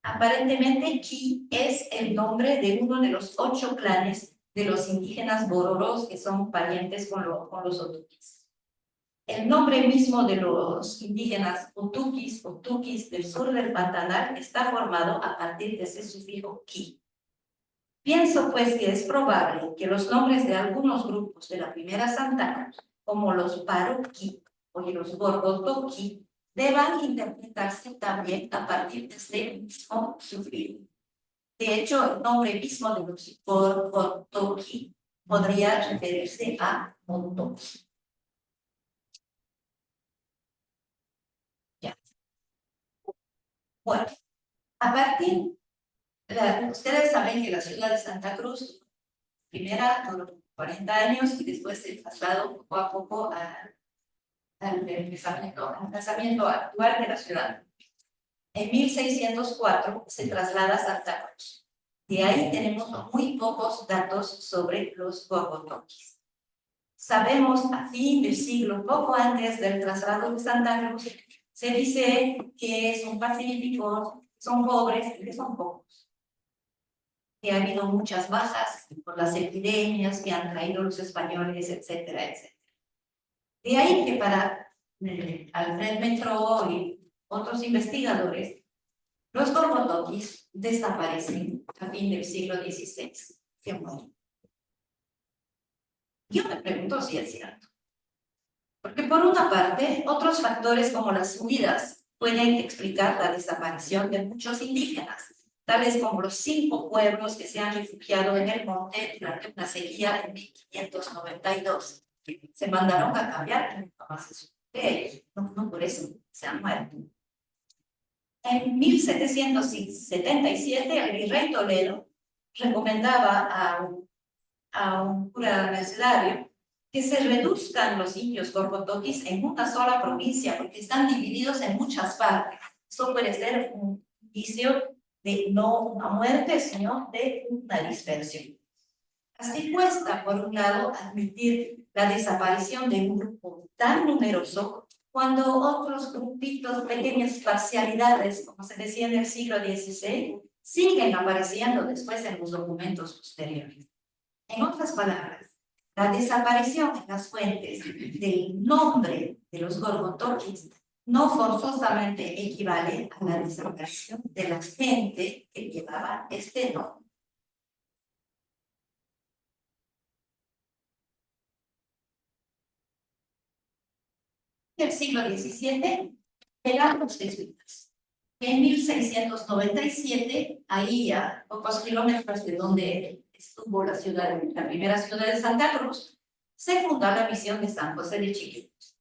Aparentemente, Ki es el nombre de uno de los 8 clanes de los indígenas bororos que son parientes con los otuquis. El nombre mismo de los indígenas otuquis del sur del Pantanal está formado a partir de ese sufijo Ki. Pienso pues que es probable que los nombres de algunos grupos de la primera Santa Cruz, como los Paruqui o los Gorgotoqui, deban interpretarse también a partir de este mismo sufijo. De hecho, el nombre mismo de los Gorgotoqui podría referirse a Montoqui. Ya. Bueno, a partir, ustedes saben que la ciudad de Santa Cruz, primera duró 40 años y después se trasladó poco a poco al emplazamiento actual de la ciudad. En 1604 se traslada a Santa Cruz. De ahí tenemos muy pocos datos sobre los gorgotoquis. Sabemos a fin del siglo, poco antes del traslado de Santa Cruz, se dice que son pacíficos, son pobres y que son pocos. Que ha habido muchas bajas por las epidemias que han traído los españoles, etcétera, etcétera. De ahí que para Alfred Metro y otros investigadores, los gorgotoquis desaparecen a fin del siglo XVI. Se mueren. Yo me pregunto si es cierto. Porque por una parte, otros factores como las huidas pueden explicar la desaparición de muchos indígenas, tales como los 5 pueblos que se han refugiado en el monte durante una sequía en 1592. Se mandaron a cambiar y nunca más se supo de ellos. No por eso se han muerto. En 1777, el virrey Toledo recomendaba a un cura mercedario que se reduzcan los indios gorgotoquis en una sola provincia, porque están divididos en muchas partes. Eso puede ser un indicio de no una muerte, sino de una dispersión. Así cuesta, por un lado, admitir la desaparición de un grupo tan numeroso cuando otros grupitos, pequeñas parcialidades, como se decía en el siglo XVI, siguen apareciendo después en los documentos posteriores. En otras palabras, la desaparición en las fuentes del nombre de los gorgotoquis no forzosamente equivale a la desaparición de la gente que llevaba este nombre. En el siglo XVII eran los jesuitas. En 1697, ahí a pocos kilómetros de donde estuvo la primera ciudad de Santa Cruz, se funda la misión de San José de Chiquitos.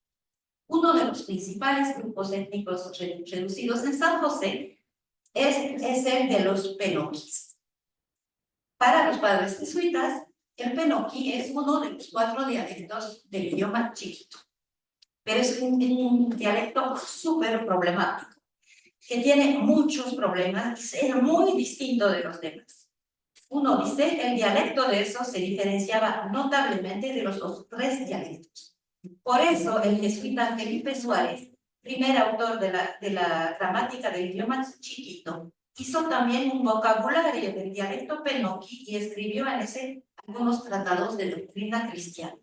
Uno de los principales grupos étnicos reducidos en San José es el de los penoquis. Para los padres jesuitas, el penoqui es uno de los 4 dialectos del idioma chiquito, pero es un dialecto súper problemático, que tiene muchos problemas y es muy distinto de los demás. Uno dice, el dialecto de eso se diferenciaba notablemente de los otros 3 dialectos. Por eso, el jesuita Felipe Suárez, primer autor de la gramática del idioma chiquito, hizo también un vocabulario del dialecto penoqui y escribió en ese algunos tratados de doctrina cristiana.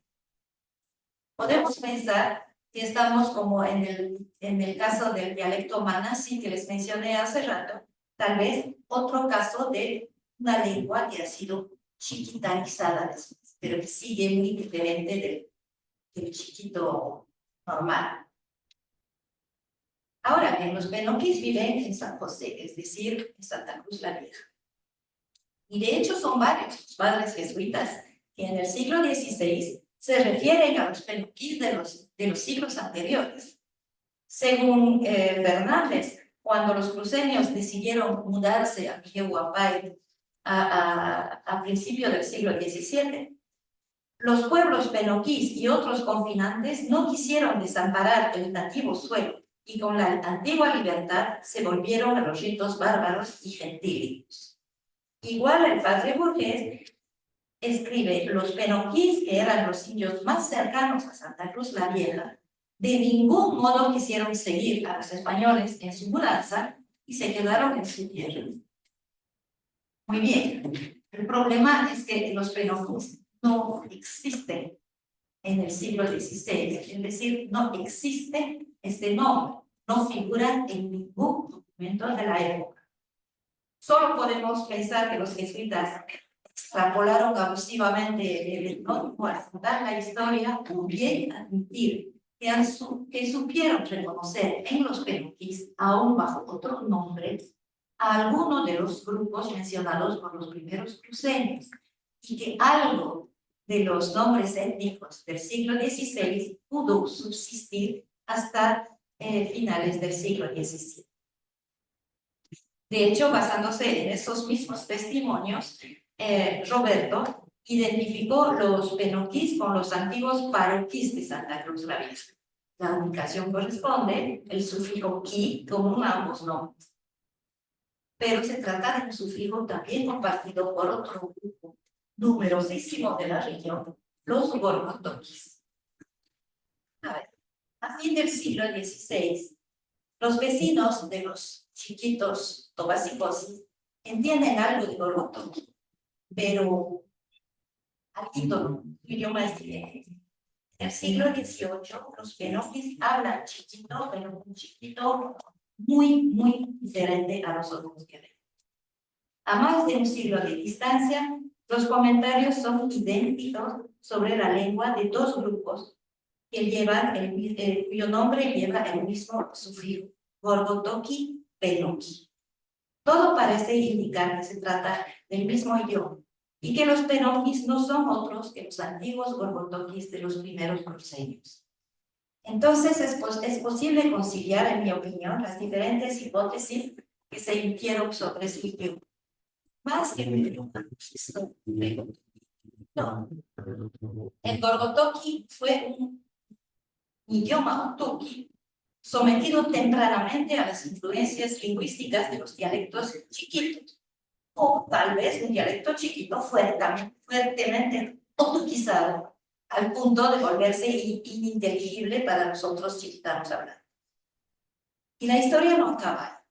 Podemos pensar que estamos como en el caso del dialecto manasi que les mencioné hace rato, tal vez otro caso de una lengua que ha sido chiquitalizada después, pero que sigue muy diferente del chiquito normal. Ahora bien, los penoquis viven en San José, es decir, en Santa Cruz la Vieja. Y de hecho son varios los padres jesuitas que en el siglo XVI se refieren a los penoquis de los siglos anteriores. Según Fernández, cuando los cruceños decidieron mudarse a Villahuapay a principios del siglo XVII, los pueblos penoquís y otros confinantes no quisieron desamparar el nativo suelo y con la antigua libertad se volvieron a los ritos bárbaros y gentílicos. Igual el padre Burgués escribe: los penoquís, que eran los indios más cercanos a Santa Cruz la Vieja, de ningún modo quisieron seguir a los españoles en su mudanza y se quedaron en su tierra. Muy bien, el problema es que los penoquís no existen en el siglo XVI, es decir, no existe este nombre, no figura en ningún documento de la época. Solo podemos pensar que los jesuitas extrapolaron abusivamente el etnónimo al fundar la historia, o bien admitir que supieron reconocer en los penoquís, aún bajo otros nombres, a alguno de los grupos mencionados por los primeros cruceños, y que algo de los nombres étnicos del siglo XVI pudo subsistir hasta finales del siglo XVII. De hecho, basándose en esos mismos testimonios, Roberto identificó los penoquís con los antiguos paroquís de Santa Cruz la Vieja. La ubicación corresponde el sufijo qui común a ambos nombres. Pero se trata de un sufijo también compartido por otro grupo numerosísimo de la región, los gorgotoquis. A fin del siglo XVI, los vecinos de los chiquitos Tobacicosi entienden algo de gorgotoqui, pero algo idioma es diferente. En el siglo XVIII, los penoquis hablan chiquito, pero un chiquito muy diferente a los otros dialectos. A más de un siglo de distancia, los comentarios son idénticos sobre la lengua de dos grupos que llevan cuyo nombre lleva el mismo sufijo, gorgotoqui, penoqui. Todo parece indicar que se trata del mismo idioma y que los penoquis no son otros que los antiguos gorgotoquis de los primeros cruceños. Entonces es posible conciliar, en mi opinión, las diferentes hipótesis que se emitieron sobre su idioma. Más que un idioma, no. El gorgotoqui fue un idioma tuqui sometido tempranamente a las influencias lingüísticas de los dialectos chiquitos, o tal vez un dialecto chiquito fuertemente otuquizado al punto de volverse ininteligible para los otros chiquitanos hablantes. Y la historia no acaba.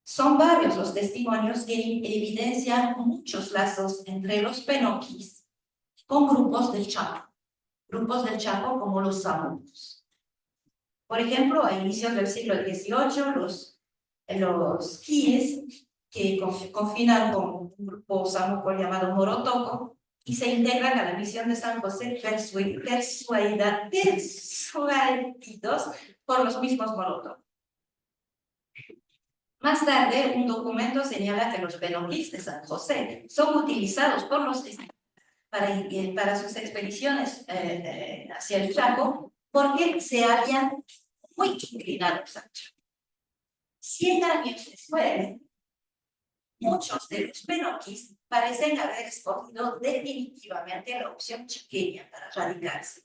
Son varios los testimonios que evidencian muchos lazos entre los penoquis con grupos del Chaco como los samucos. Por ejemplo, a inicios del siglo XVIII, los quíes, que confinan con un grupo samuco llamado Morotoco, y se integran a la misión de San José persuadidos por los mismos Morotoco. Más tarde, un documento señala que los penoquis de San José son utilizados por los para sus expediciones hacia el Chaco, porque se habían muy inclinados al Chaco. 100 años después, muchos de los penoquis parecen haber escogido definitivamente la opción chaqueña para radicarse.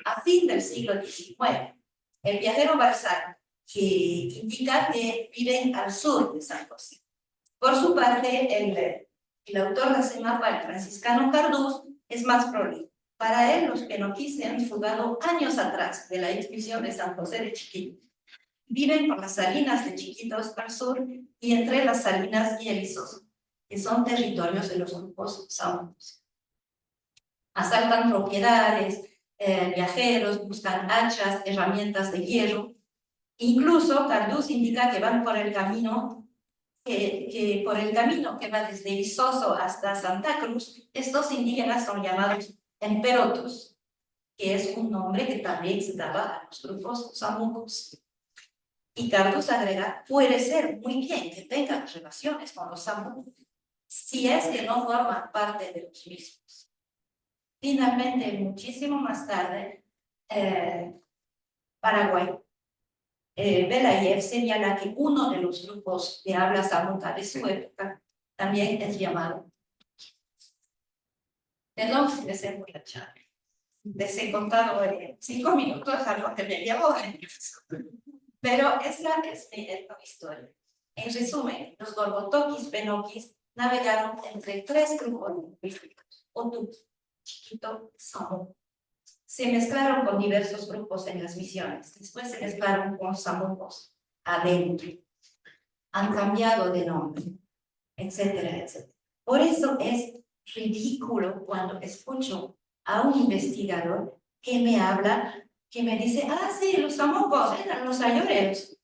A fin del siglo XIX, el viajero Balzac, que indica que viven al sur de San José. Por su parte, el autor de ese mapa, el franciscano Cardús, es más prolijo. Para él, los penoquis se han fugado años atrás de la expedición de San José de Chiquitos. Viven por las salinas de Chiquitos al sur y entre las salinas y el Isoso, que son territorios de los grupos samucos. Asaltan propiedades, viajeros, buscan hachas, herramientas de hierro. Incluso Cardús indica que van por el camino que va desde Isoso hasta Santa Cruz. Estos indígenas son llamados emperotos, que es un nombre que también se daba a los grupos samucos. Y Cardus agrega, puede ser muy bien que tengan relaciones con los samunos, si es que no forman parte de los mismos. Finalmente, muchísimo más tarde, Paraguay, Belayev señala que uno de los grupos de habla samuca de su época también es llamado. Perdón si les he emborrachado. Les he contado en 5 minutos algo que me llevó años. Pero esa es mi etnohistoria. En resumen, los Gorgotokis Benokis navegaron entre 3 grupos lingüísticos: Otuki, Chiquito, Samu. Se mezclaron con diversos grupos en las misiones. Después se mezclaron con samucos adentro. Han cambiado de nombre, etcétera, etcétera. Por eso es ridículo cuando escucho a un investigador que me habla, que me dice, ah, sí, los samucos eran los ayoreos.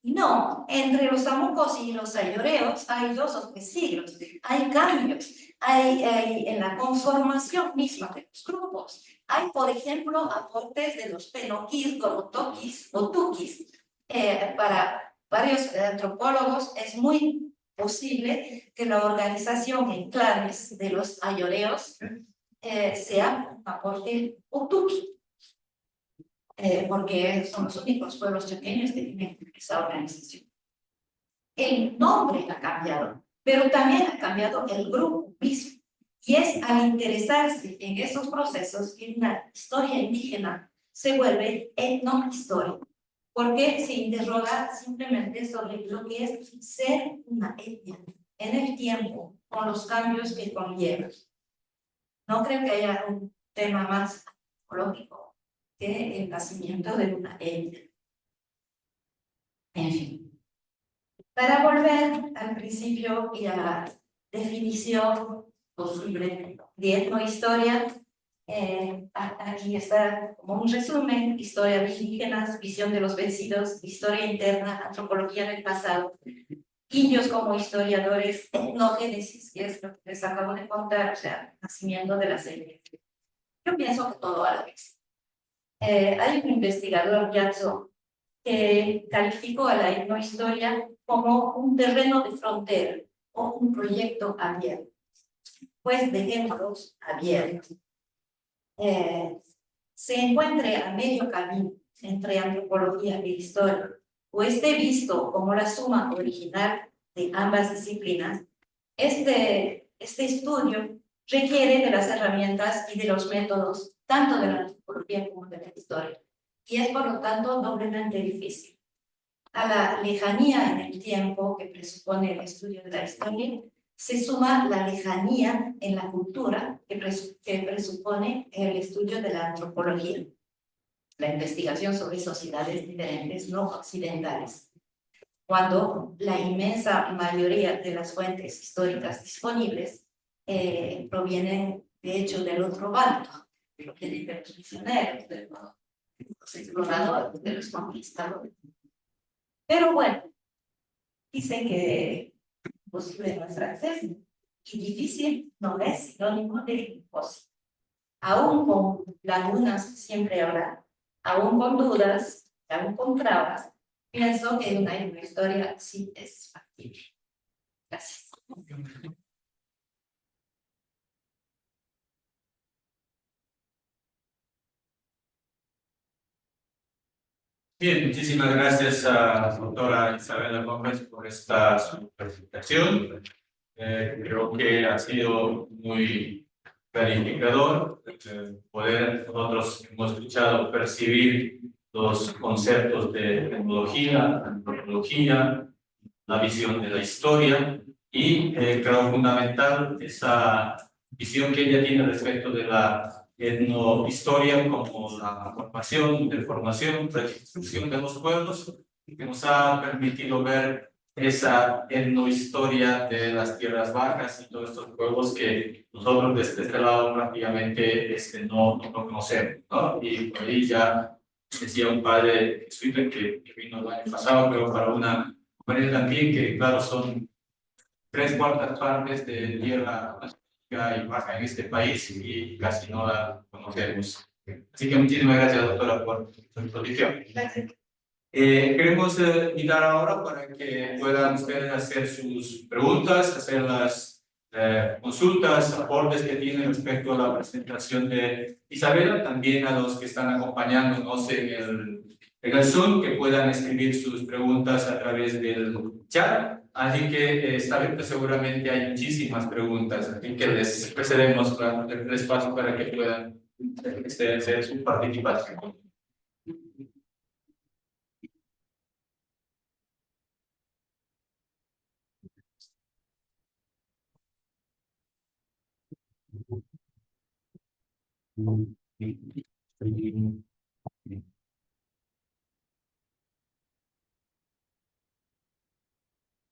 No, entre los samucos y los ayoreos hay 2 o 3 siglos, hay cambios, hay en la conformación misma de los grupos. Hay, por ejemplo, aportes de los penoquis, gorotokis o tukis. Para varios antropólogos es muy posible que la organización en clanes de los ayoreos sea un aporte otuki. Porque son los únicos pueblos chaqueños que tienen esa organización. El nombre ha cambiado, pero también ha cambiado el grupo mismo. Y es al interesarse en esos procesos que una historia indígena se vuelve etnohistoria, porque se interroga simplemente sobre lo que es ser una etnia en el tiempo, con los cambios que conlleva. No creo que haya un tema más antropológico que el nacimiento de una etnia. En fin. Para volver al principio y a la definición posible de etnohistoria, aquí está como un resumen: historia de indígenas, visión de los vencidos, historia interna, antropología del pasado, indios como historiadores, etnogénesis, que es lo que les acabo de contar, o sea, nacimiento de las etnias. Yo pienso que todo a la vez. Hay un investigador, Yatso, que calificó a la etnohistoria como un terreno de frontera o un proyecto abierto. Pues dejémoslos abiertos. Se encuentre a medio camino entre antropología e historia, o esté visto como la suma original de ambas disciplinas, este estudio requiere de las herramientas y de los métodos tanto de la antropología como de la historia, y es por lo tanto doblemente difícil. A la lejanía en el tiempo que presupone el estudio de la historia, se suma la lejanía en la cultura que presupone el estudio de la antropología, la investigación sobre sociedades diferentes no occidentales. Cuando la inmensa mayoría de las fuentes históricas disponibles provienen, de hecho, del otro bando, provienen de los misioneros, de los exploradores, de los conquistadores. Pero bueno, dicen que posible no es francés, y difícil no es sinónimo de imposible. Aún con lagunas siempre habrá, aún con dudas, aún con trabas, pienso que una historia sí es factible. Gracias. Bien, muchísimas gracias a la doctora Isabela Gómez por esta su presentación. Creo que ha sido muy clarificador poder nosotros hemos escuchado percibir los conceptos de tecnología, antropología, la visión de la historia y creo fundamental esa visión que ella tiene respecto de la etnohistoria como la formación, deformación, reconstrucción de los pueblos, que nos ha permitido ver esa etnohistoria de las tierras bajas y todos estos pueblos que nosotros desde este lado prácticamente no conocemos, ¿no? Y por ahí ya decía un padre jesuita que vino el año pasado, pero para una conferencia también, que claro, son 3/4 partes de tierra y baja en este país y casi no la conocemos. Así que muchísimas gracias, doctora, por su exposición. Gracias. Queremos invitar ahora para que puedan ustedes hacer sus preguntas, hacer las consultas, aportes que tienen respecto a la presentación de Isabela, también a los que están acompañándonos en el Zoom, que puedan escribir sus preguntas a través del chat. Así que saben que seguramente hay muchísimas preguntas, así que les cedemos el espacio para que puedan hacer su participación.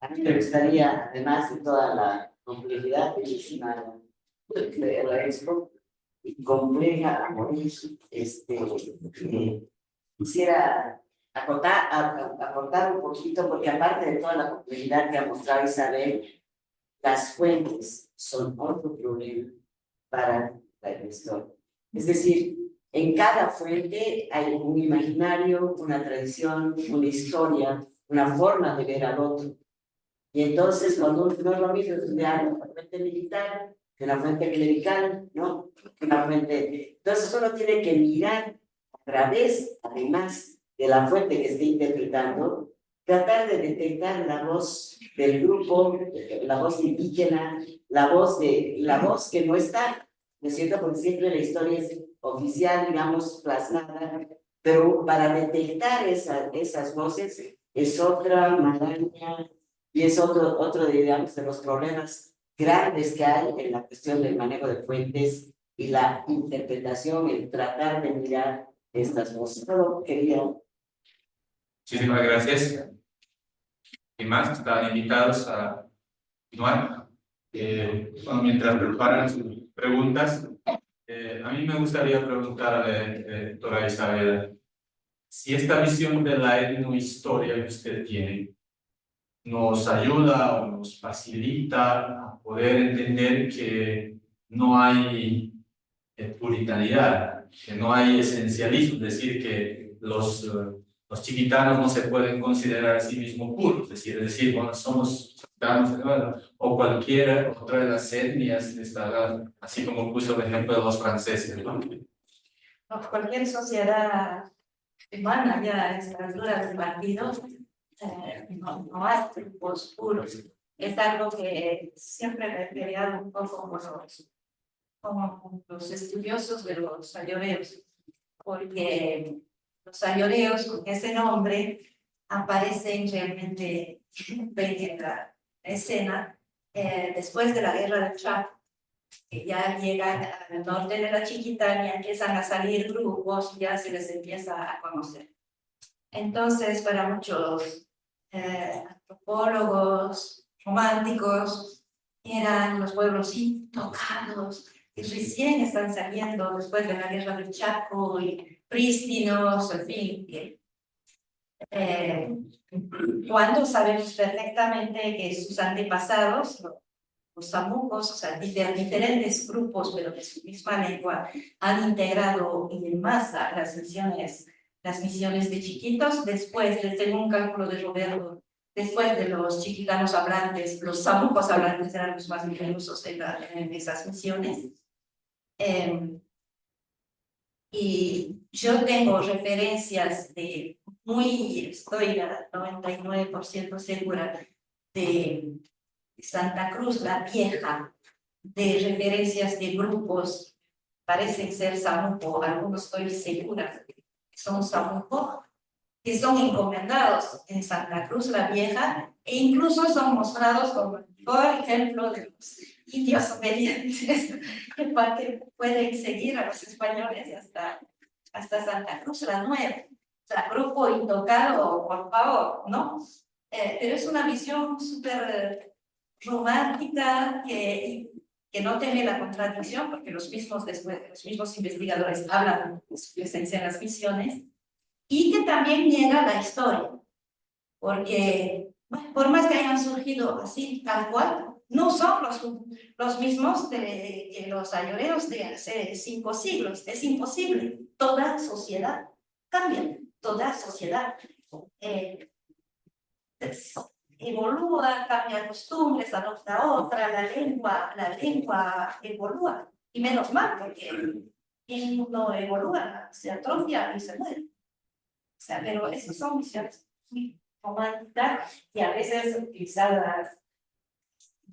A mí me gustaría, además de toda la complejidad bellísima de la expo, y compleja a morir, quisiera aportar un poquito, porque aparte de toda la complejidad que ha mostrado Isabel, las fuentes son otro problema para la historia. Es decir, en cada fuente hay un imaginario, una tradición, una historia, una forma de ver al otro. Y entonces, cuando no es lo mismo estudiar una fuente militar que una fuente clerical, ¿no? Una fuente... Entonces, uno tiene que mirar a través, además de la fuente que esté interpretando, tratar de detectar la voz del grupo, la voz indígena, la voz que no está, ¿no es cierto? Porque siempre la historia es oficial, digamos, plasmada, pero para detectar esas voces es otra maraña. Y es otro, digamos, de los problemas grandes que hay en la cuestión del manejo de fuentes y la interpretación, el tratar de mirar estas voces. Solo quería... Muchísimas gracias. Y más, están invitados a continuar. Bueno, mientras preparan sus preguntas, a mí me gustaría preguntarle, doctora Isabel, si esta visión de la etnohistoria que usted tiene nos ayuda o nos facilita a poder entender que no hay puritanidad, que no hay esencialismo, es decir, que los chiquitanos no se pueden considerar a sí mismos puros, es decir, bueno, somos chiquitanos, o cualquier otra de las etnias, así como puso el ejemplo de los franceses, ¿no? Cualquier sociedad humana ya a estas alturas del partido no hay grupos puros. Es algo que siempre me he peleado un poco con los estudiosos de los ayoreos, porque los ayoreos con ese nombre aparecen realmente en la escena después de la guerra del Chaco, que ya llegan al norte de la Chiquitania, empiezan a salir grupos y ya se les empieza a conocer. Entonces, para muchos antropólogos románticos, eran los pueblos intocados, que recién están saliendo después de la guerra del Chaco, y prístinos, en fin, que cuando sabemos perfectamente que sus antepasados, los samucos, o sea, diferentes grupos, pero de su misma lengua, han integrado en masa las misiones de chiquitos, después, según un cálculo de Roberto, después de los chiquitanos hablantes, los samucos hablantes eran los más numerosos en esas misiones. Y yo tengo referencias estoy al 99% segura de Santa Cruz la Vieja, de referencias de grupos, parecen ser samuco, algunos estoy segura que son samuco, que son encomendados en Santa Cruz la Vieja, e incluso son mostrados como el mejor ejemplo de los indios obedientes que pueden seguir a los españoles hasta Santa Cruz la Nueva. O sea, grupo intocado, por favor, ¿no? Pero es una visión súper romántica que no teme la contradicción, porque los mismos investigadores hablan de su presencia en las misiones, y que también niega la historia, porque bueno, por más que hayan surgido así, tal cual, no son los mismos que los ayoreos de hace 5 siglos. Es imposible. Toda sociedad cambia, toda sociedad. evolúa, cambia costumbres, adopta otra, la lengua evolúa. Y menos mal, porque quien no evolúa se atrofia y se muere. O sea, pero esas son visiones muy románticas y a veces utilizadas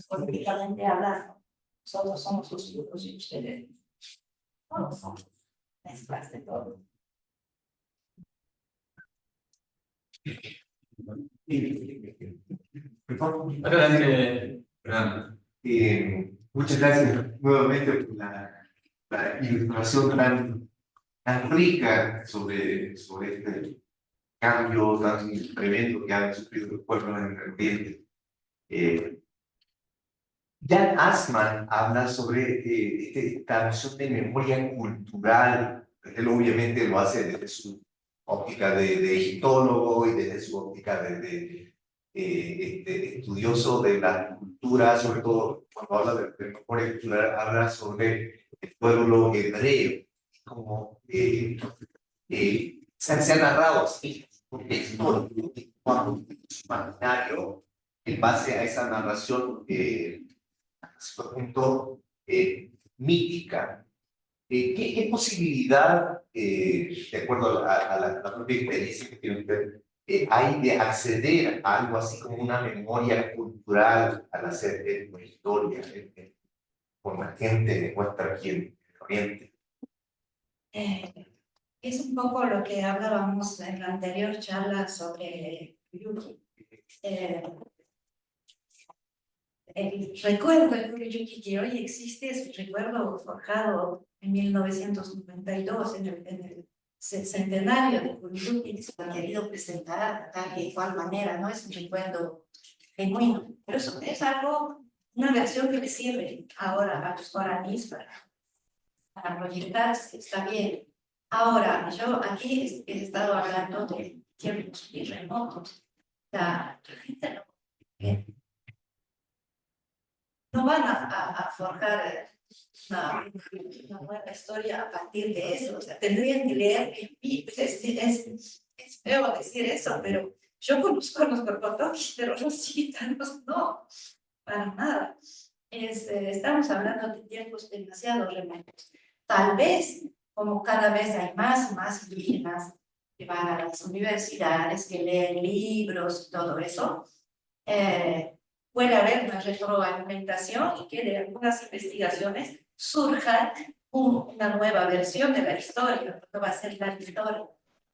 políticamente hablando. Nosotros somos los hijos y ustedes no son mezclas de todo. Adelante, Fernando. Muchas gracias nuevamente por la ilustración tan rica sobre este cambio tan tremendo que han sufrido los pueblos en el Oriente. Jan Assmann habla sobre esta noción de memoria cultural. Él obviamente lo hace desde su óptica de egiptólogo y desde su óptica de estudioso de la cultura, sobre todo cuando habla de memoria cultural, habla sobre el pueblo hebreo, como se ha narrado así, porque es todo imaginario en base a esa narración hasta punto mítica. ¿Qué posibilidad, de acuerdo a la propia experiencia que tiene usted, hay de acceder a algo así como una memoria cultural al hacer historia con la gente de nuestra aquí en el Oriente? Es un poco lo que hablábamos en la anterior charla sobre Yuki. El recuerdo de Kuriyuki que hoy existe es un recuerdo forjado en 1992 en el centenario de Kuriyuki, que se ha querido presentar de tal y cual manera, no es un recuerdo genuino, pero eso es algo, una versión que le sirve ahora a los guaraníes para proyectarse, está bien. Ahora, yo aquí he estado hablando de tiempos muy remotos, la gente no van a forjar una nueva historia a partir de eso. O sea, tendrían que leer y pues es feo decir eso, pero yo conozco a los gorgotoques, pero los gitanos no, para nada. Estamos hablando de tiempos demasiado remotos. Tal vez, como cada vez hay más y más indígenas que van a las universidades, que leen libros y todo eso, puede haber una retroalimentación y que de algunas investigaciones surja una nueva versión de la historia. No va a ser la historia,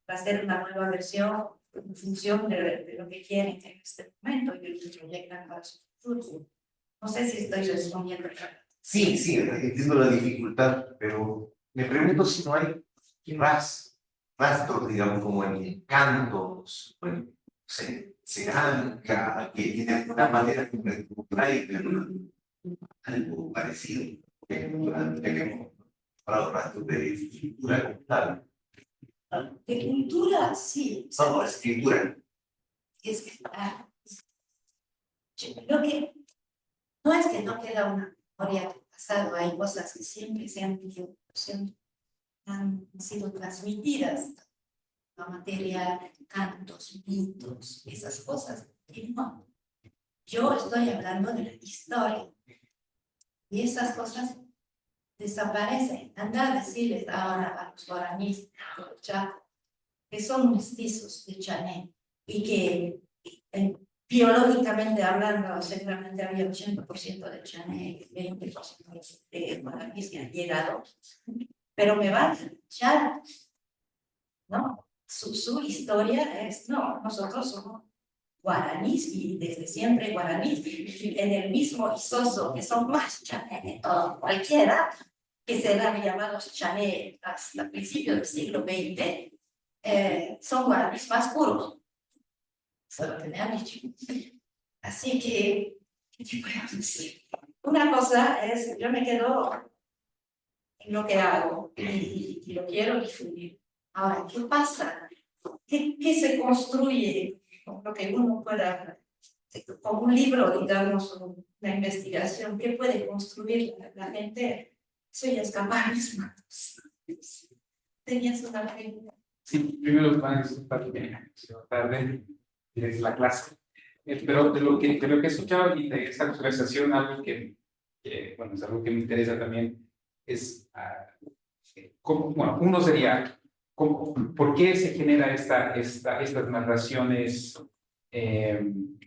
va a ser una nueva versión en función de lo que quieren en este momento y de lo que proyectan para su futuro. No sé si estoy respondiendo. Sí, entiendo la dificultad, pero me pregunto si no hay rastros, digamos, como en cantos, bueno, cerámica, que tiene alguna manera de algo parecido, que hemos hablado rastros de escritura como tal. De cultura, sí. No, escritura. Es que, yo creo que no es que no queda una memoria del pasado, hay cosas que siempre han sido transmitidas, la materia, cantos, mitos, esas cosas. Y no, yo estoy hablando de la historia y esas cosas desaparecen. Anda a decirles ahora a los guaraníes, a los chacos, que son mestizos de Chané y que biológicamente hablando, seguramente había 80% de Chané y 20% de guaraníes que han llegado, pero me van a echar, ¿no? Su historia es, no, nosotros somos guaraníes y desde siempre guaraníes, en el mismo Isoso, que son más Chané que todo, cualquiera, que serán llamados Chané hasta principios del siglo XX, son guaraníes más puros. Solo que me han dicho. Así que, ¿qué puedo decir? Una cosa es, yo me quedo en lo que hago y lo quiero difundir. Ahora, ¿qué pasa? ¿Qué se construye con lo que uno pueda, como un libro, digamos, una investigación? ¿Qué puede construir la gente? Eso ya es capaz. Tenías una pregunta. Sí, primero van a disculpar que llego tarde desde la clase. Pero de lo que he escuchado y de esta conversación, algo bueno, es algo que me interesa también, es bueno, uno sería, ¿por qué se genera estas narraciones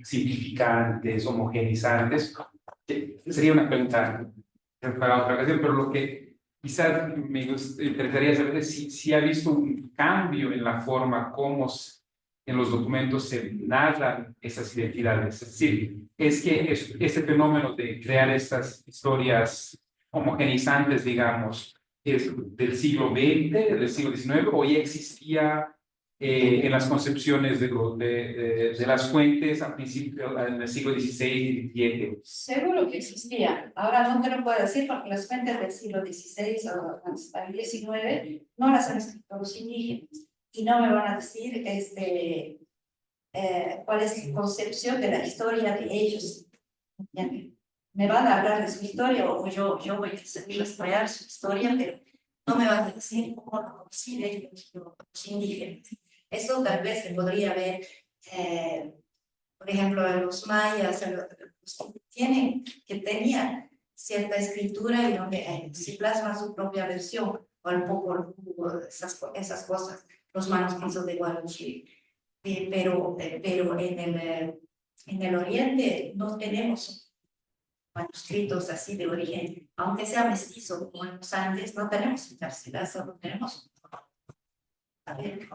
simplificantes, homogenizantes? Sería una pregunta para otra ocasión, pero lo que quizás interesaría saber es si ha visto un cambio en la forma como en los documentos se narran esas identidades. Es decir, es que este fenómeno de crear estas historias homogenizantes, digamos, es del siglo XX, del siglo XIX, o ya existía en las concepciones de las fuentes a principios del siglo XVI y XVII. Seguro que existía. Ahora no te lo puedo decir porque las fuentes del siglo XVI o hasta el XIX no las han escrito los indígenas. Y no me van a decir cuál es su concepción de la historia de ellos. Me van a hablar de su historia o yo voy a rastrear su historia, pero no me van a decir cómo lo conciben los indígenas. Eso tal vez se podría ver, por ejemplo, en los mayas, que tenían cierta escritura y donde se plasma su propia versión, o un poco esas cosas, los manuscritos de Guarachi. Pero en el oriente no tenemos manuscritos así de origen, aunque sea mestizo como en los Andes, no tenemos Garcilaso, no tenemos. A ver,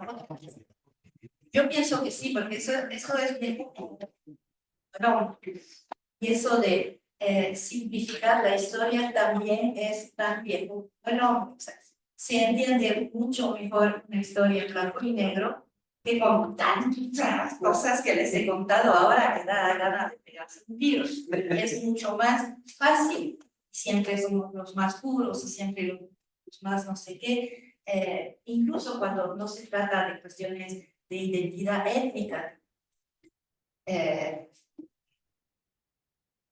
yo pienso que sí, porque eso es viejo. Bueno, y eso de simplificar la historia también es tan viejo. Bueno, se entiende mucho mejor una historia en blanco y negro que con tantas cosas que les he contado ahora que da ganas de pegarse un tiro. Es mucho más fácil. Siempre somos los más puros y siempre los más no sé qué. Incluso cuando no se trata de cuestiones de identidad étnica.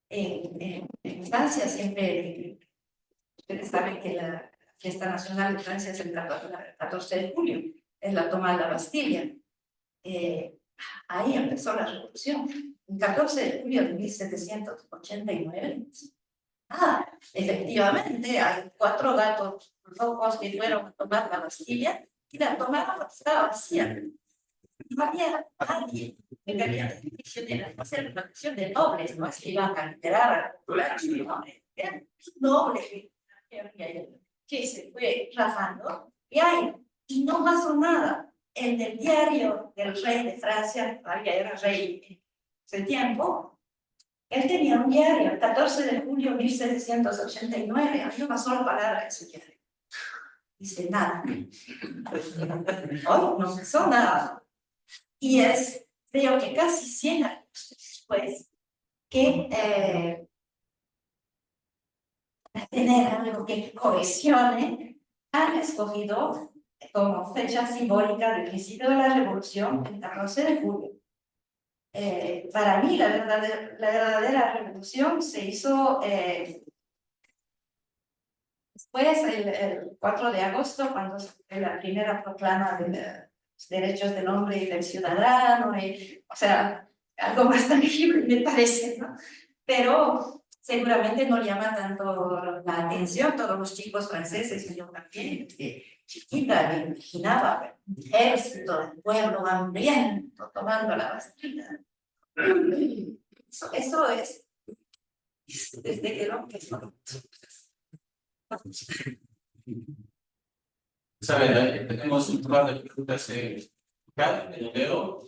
En Francia siempre, ustedes saben que la fiesta nacional de Francia es el 14 de julio, es la toma de la Bastilla. Ahí empezó la revolución, el 14 de julio de 1789. Efectivamente, hay 4 gatos locos que fueron a tomar la Bastilla y la tomaron porque estaba vacía. No había nadie que quería hacer una acción de nobles, no es que iban a enterar a la población, no, eran nobles que se fue rajando y no pasó nada. En el diario del rey de Francia, todavía era rey en ese tiempo, él tenía un diario, el 14 de julio de 1789, a mí no pasó la palabra de ese diario. Dice nada. Hoy no pasó nada. Y creo que casi 100 años después, que tener algo que cohesione, han escogido como fecha simbólica del principio de la revolución el 14 de julio. Para mí, la verdadera revolución se hizo después, el 4 de agosto, cuando se fue la primera proclama de los derechos del hombre y del ciudadano, o sea, algo más tangible me parece, ¿no? Pero seguramente no llama tanto la atención todos los chicos franceses, y yo también, chiquita, me imaginaba un ejército del pueblo hambriento tomando la Bastilla. Eso es desde que lo que son. Saben, tenemos un par de preguntas en el video.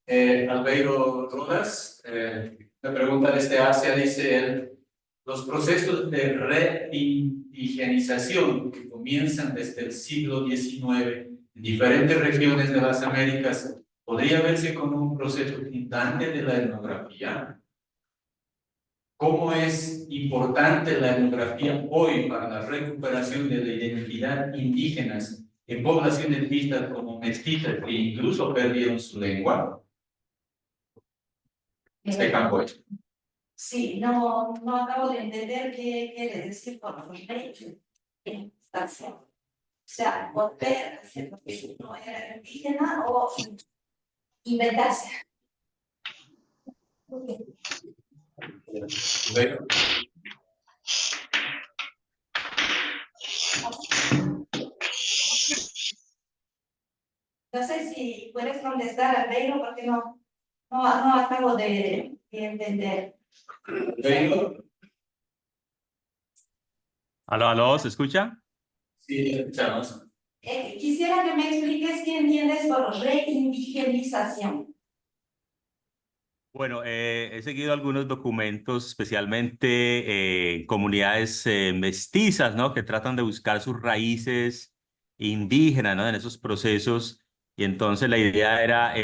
Albeiro Rodas, la pregunta desde Asia, dice él, los procesos de reindigenización que comienzan desde el siglo XIX en diferentes regiones de las Américas, ¿podría verse como un proceso limitante de la etnografía? ¿Cómo es importante la etnografía hoy para la recuperación de la identidad indígenas en poblaciones vistas como mestizas e incluso perdieron su lengua? Este campo es. Sí, no acabo de entender qué quiere decir por los derechos. sea, volver a ser lo que no era indígena o inventarse. Bueno, No sé si puedes contestar al Reino porque no acabo de entender. bueno, Aló, aló, ¿se escucha? sí, escuchamos. Quisiera que me expliques qué entiendes por reindigenización. Bueno, he seguido algunos documentos, especialmente comunidades mestizas, ¿no? Que tratan de buscar sus raíces indígenas, ¿no? En esos procesos. Y entonces la idea era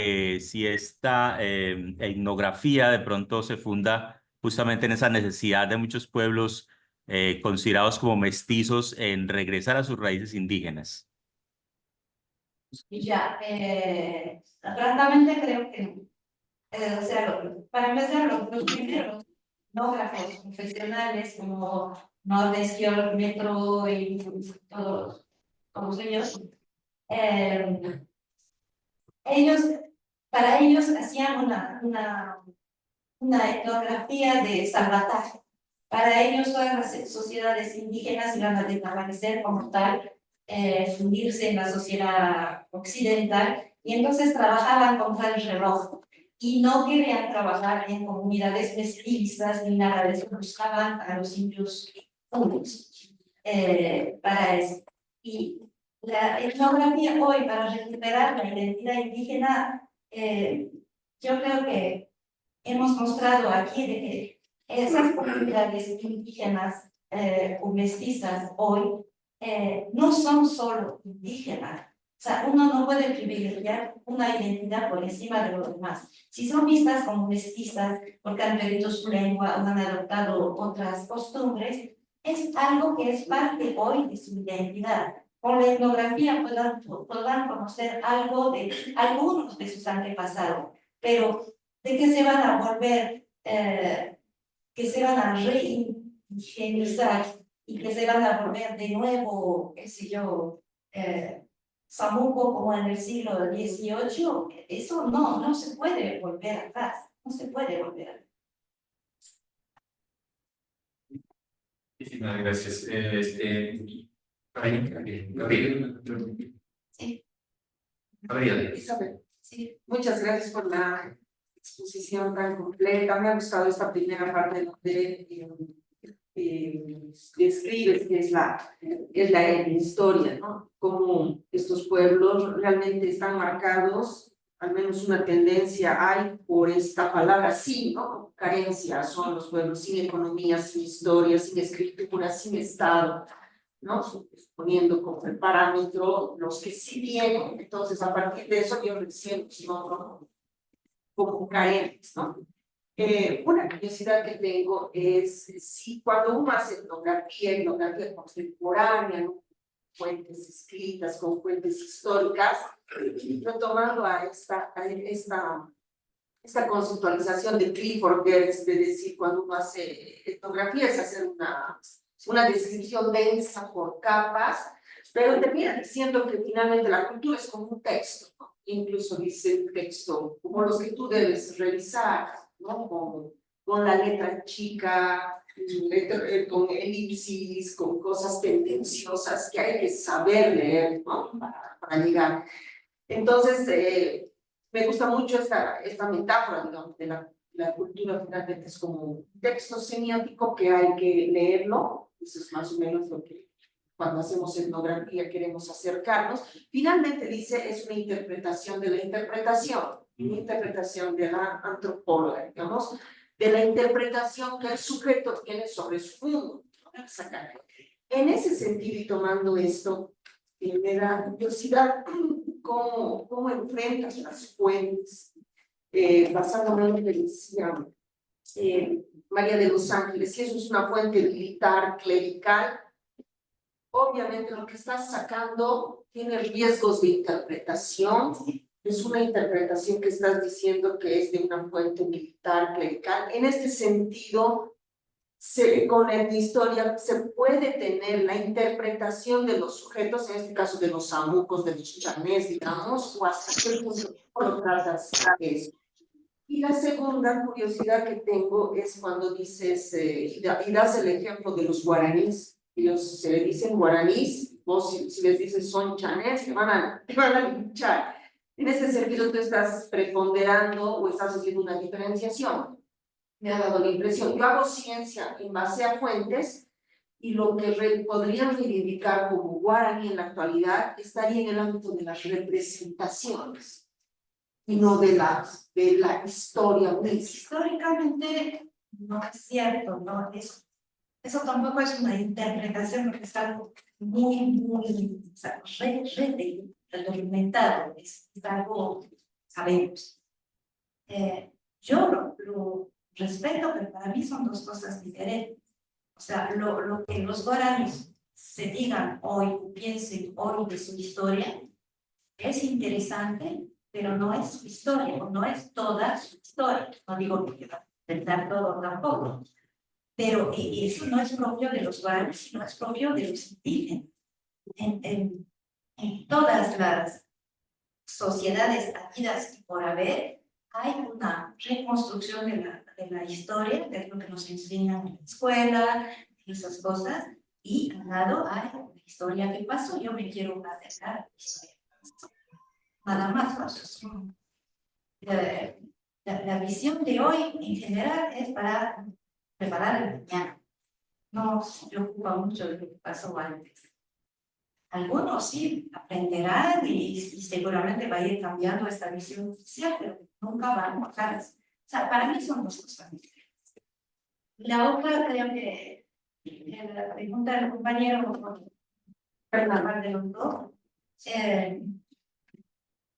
si esta etnografía de pronto se funda justamente en esa necesidad de muchos pueblos considerados como mestizos en regresar a sus raíces indígenas. Y ya, francamente creo que no. O sea, para empezar, los primeros etnógrafos profesionales como Nordesquiol, Metro y todos ellos, ellos, para ellos hacían una etnografía de salvataje. Para ellos todas las sociedades indígenas iban a desaparecer como tal, fundirse en la sociedad occidental, y entonces trabajaban contra el reloj y no querían trabajar en comunidades mestizas ni nada de eso, buscaban a los indios juntos para eso. Y la etnografía hoy para recuperar la identidad indígena, yo creo que hemos mostrado aquí de que esas comunidades indígenas o mestizas hoy no son solo indígenas. O sea, uno no puede privilegiar una identidad por encima de los demás. Si son vistas como mestizas porque han perdido su lengua o han adoptado otras costumbres, es algo que es parte hoy de su identidad. Con la etnografía podrán conocer algo de algunos de sus antepasados, pero de que se van a volver, que se van a reindigenizar y que se van a volver de nuevo, qué sé yo, Samuco como en el siglo XVIII, eso no se puede volver atrás, no se puede volver atrás. Muchísimas gracias. Gabriel. Sí, Gabriel. Isabel, sí. muchas gracias por la exposición tan completa. Me ha gustado esta primera parte donde describes que es la historia, ¿no? Cómo estos pueblos realmente están marcados, al menos una tendencia hay por esta palabra sí, ¿no? Carencia, son los pueblos sin economía, sin historia, sin escritura, sin Estado, ¿no? Poniendo como el parámetro los que sí tienen. Entonces, a partir de eso, yo recién los nombro como carentes, ¿no? Una curiosidad que tengo es si cuando uno hace etnografía contemporánea, ¿no? Fuentes escritas con fuentes históricas, retomando a esta conceptualización de Clifford Geertz, de decir, cuando uno hace etnografía es hacer una descripción densa por capas, pero termina diciendo que finalmente la cultura es como un texto, ¿no? Incluso dice un texto como los que tú debes revisar, ¿no? Con la letra chica, con elipsis, con cosas tendenciosas que hay que saber leer, ¿no? Para llegar. Entonces, me gusta mucho esta metáfora, digamos, de la cultura finalmente es como un texto semiótico que hay que leerlo. Eso es más o menos lo que cuando hacemos etnografía queremos acercarnos. Finalmente dice, es una interpretación de la interpretación, una interpretación de la antropóloga, digamos, de la interpretación que el sujeto tiene sobre su mundo. En ese sentido, y tomando esto, me da curiosidad cómo enfrentas las fuentes, basándome en lo que decía María de los Ángeles, si eso es una fuente militar, clerical, obviamente lo que estás sacando tiene riesgos de interpretación, es una interpretación que estás diciendo que es de una fuente militar, clerical. En este sentido, con la etnohistoria se puede tener la interpretación de los sujetos, en este caso de los samucos, de los chanés, digamos, o hasta qué punto lo tratas eso. Y la segunda curiosidad que tengo es cuando dices, y das el ejemplo de los guaraníes. Ellos se le dicen guaraníes, vos si les dices son chanés, te van a linchar. En ese sentido, tú estás preponderando o estás haciendo una diferenciación. Me ha dado la impresión. Yo hago ciencia en base a fuentes y lo que podrían reivindicar como guaraní en la actualidad estaría en el ámbito de las representaciones y no de la historia misma. Históricamente no es cierto, ¿no? Eso tampoco es una interpretación, porque es algo muy, o sea, documentado, es algo, sabemos. Yo lo respeto, pero para mí son dos cosas diferentes. O sea, lo que los guaraníes se digan hoy, piensen hoy de su historia, es interesante, pero no es su historia, no es toda su historia. No digo que va a intentar todo tampoco, pero eso no es propio de los guaraníes, sino es propio de los indígenas. En todas las sociedades habidas y por haber, hay una reconstrucción de la historia, que es lo que nos enseñan en la escuela, esas cosas, y al lado hay la historia que pasó. Yo me quiero acercar a la historia que pasó. Nada más, ¿no? La visión de hoy en general es para preparar el mañana. No se preocupa mucho de lo que pasó antes. Algunos sí aprenderán y seguramente va a ir cambiando esta visión oficial, pero nunca van a bajar. O sea, para mí son dos cosas diferentes. La otra, creo que la pregunta del compañero, Fernando de los dos,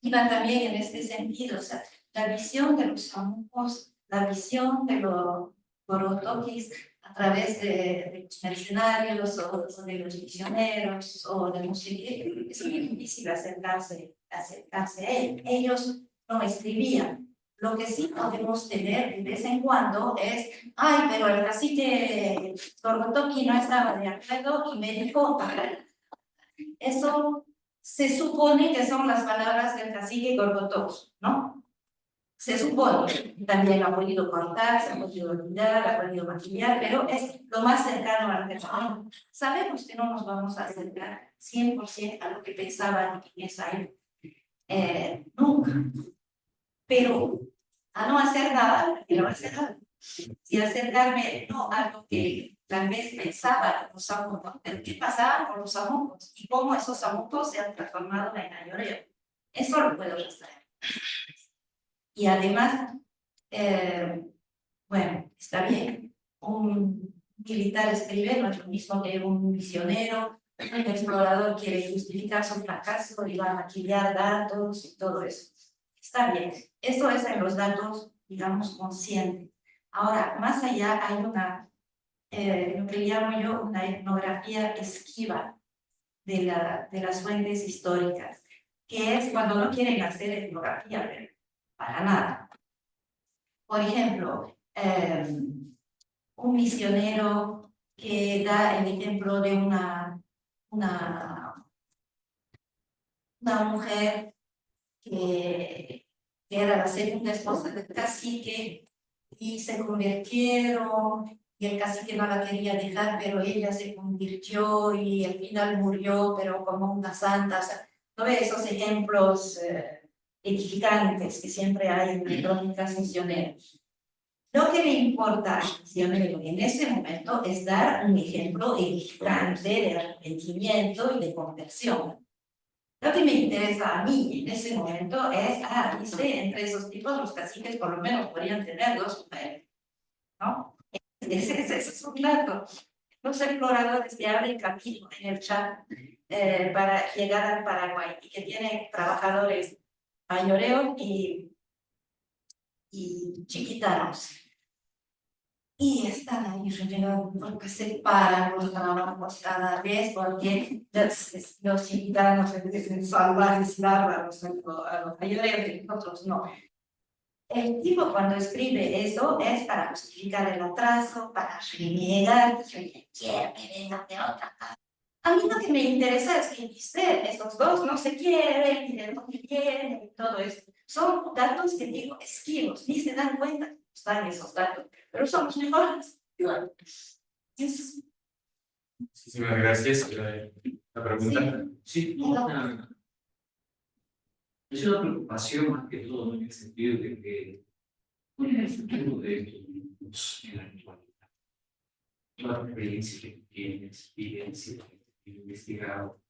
iba también en este sentido. O sea, la visión de los samucos, la visión de los Torotoquis a través de los mercenarios o de los misioneros o de no sé qué, es muy difícil acercarse a ellos. Ellos no escribían. Lo que sí podemos tener de vez en cuando es, ay, pero el cacique Torotoqui no estaba de acuerdo y me dijo, eso se supone que son las palabras del cacique Gorgotos, ¿no? Se supone, también ha podido cortar, se ha podido olvidar, ha podido maquillar, pero es lo más cercano al personal. Sabemos que no nos vamos a acercar 100% a lo que pensaban en esa época. Nunca. Pero a no hacer nada, pero hacer algo. Y acercarme no a lo que tal vez pensaban los samucos, pero qué pasaba con los samucos y cómo esos samucos se han transformado en ayoreo. Eso lo puedo rastrear. Y además, bueno, está bien, un militar escribe, no es lo mismo que un misionero, un explorador quiere justificar su fracaso y va a maquillar datos y todo eso. Está bien, eso es en los datos, digamos, conscientes. Ahora, más allá hay una, lo que llamo yo una etnografía esquiva de las fuentes históricas, que es cuando no quieren hacer etnografía, pero para nada. Por ejemplo, un misionero que da el ejemplo de una mujer que era la segunda esposa del cacique y se convirtieron y el cacique no la quería dejar, pero ella se convirtió y al final murió, pero como una santa. O sea, ¿no ve esos ejemplos edificantes que siempre hay en las crónicas misioneras? Lo que le importa al misionero en ese momento es dar un ejemplo edificante de arrepentimiento y de conversión. Lo que me interesa a mí en ese momento es, dice, entre esos tipos los caciques por lo menos podrían tener 2 mujeres, ¿no? Ese es un dato. Los exploradores que abren camino en el chat para llegar al Paraguay y que tienen trabajadores mayoreos y chiquitanos. Y están ahí renegando porque se paran los trabajos cada vez porque los chiquitanos se dicen salvajes bárbaros a los mayoreos y nosotros no. El tipo cuando escribe eso es para justificar el atraso, para renegar, yo quiero que venga de otra parte. A mí lo que me interesa es que estos dos no se quieren, y de dónde vienen, y todo esto. Son datos que digo esquivos, ni se dan cuenta que están esos datos, pero somos mejores. Es- Muchísimas gracias. La pregunta. Sí, es una preocupación más que todo en el sentido de que ¿cuál es el futuro de estos grupos en la actualidad? Toda la experiencia que tienes, evidencia que tienes investigado.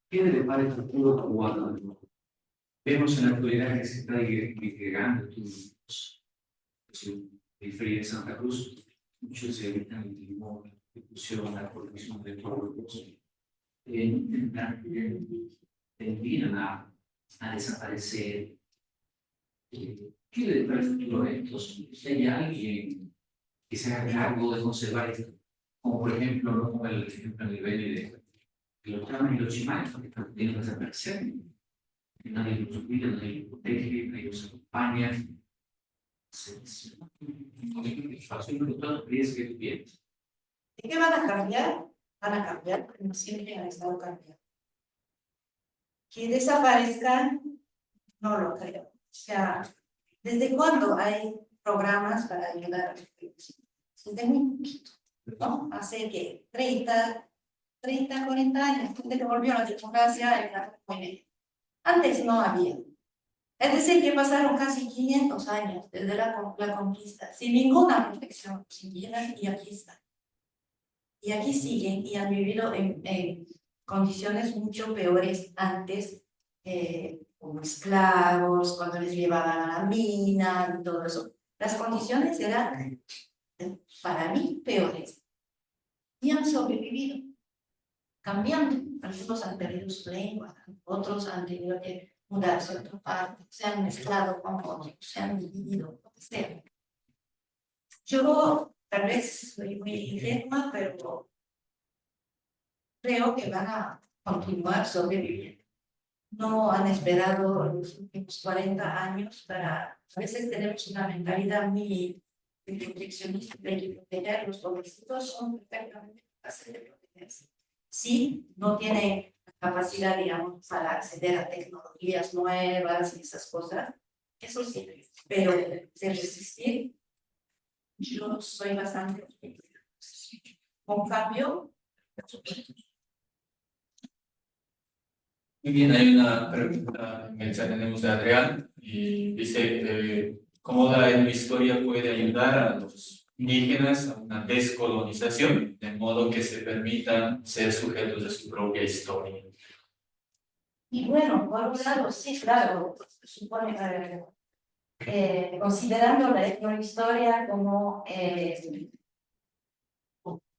¿Qué le depara el futuro cubano? Vemos en la actualidad que se está disgregando estos grupos. En periferia de Santa Cruz, muchos se evitan el timor, la persecución, la corrupción de pueblos. Tendrían a desaparecer. ¿Qué le depara el futuro de estos? Si hay alguien que se haga cargo de conservar esto, como por ejemplo, no como el ejemplo a nivel de los tramos y los chimales, que están teniendo que desaparecer. Nadie los cuida, nadie los protege, nadie los acompaña. ¿De qué van a cambiar? Van a cambiar, como siempre han estado cambiando. Que desaparezcan, no lo creo. O sea, ¿desde cuándo hay programas para ayudar a los pueblos? Desde muy poquito, ¿no? Hace que 30, 40 años, desde que volvió la democracia en la República. Antes no había. Es decir, que pasaron casi 500 años desde la conquista, sin ninguna protección, sin guerras, y aquí están. Y aquí siguen y han vivido en condiciones mucho peores antes, como esclavos, cuando les llevaban a la mina y todo eso. Las condiciones eran, para mí, peores. Y han sobrevivido, cambiando. Algunos han perdido su lengua, otros han tenido que mudarse a otra parte, se han mezclado con otros, se han dividido, lo que sea. Yo tal vez soy muy ingenua, pero creo que van a continuar sobreviviendo. No han esperado los últimos 40 años para... A veces tenemos una mentalidad muy proteccionista de proteger. Los pobrecitos son perfectamente capaces de protegerse. Sí, no tienen capacidad, digamos, para acceder a tecnologías nuevas y esas cosas. Eso sí, pero de resistir, yo soy bastante optimista. Con cambio, Muy bien, hay una pregunta en el chat tenemos de Adrián y dice ¿cómo la etnohistoria puede ayudar a los indígenas a una descolonización de modo que se permitan ser sujetos de su propia historia? y bueno, por un lado, sí, claro, supone considerando la etnohistoria como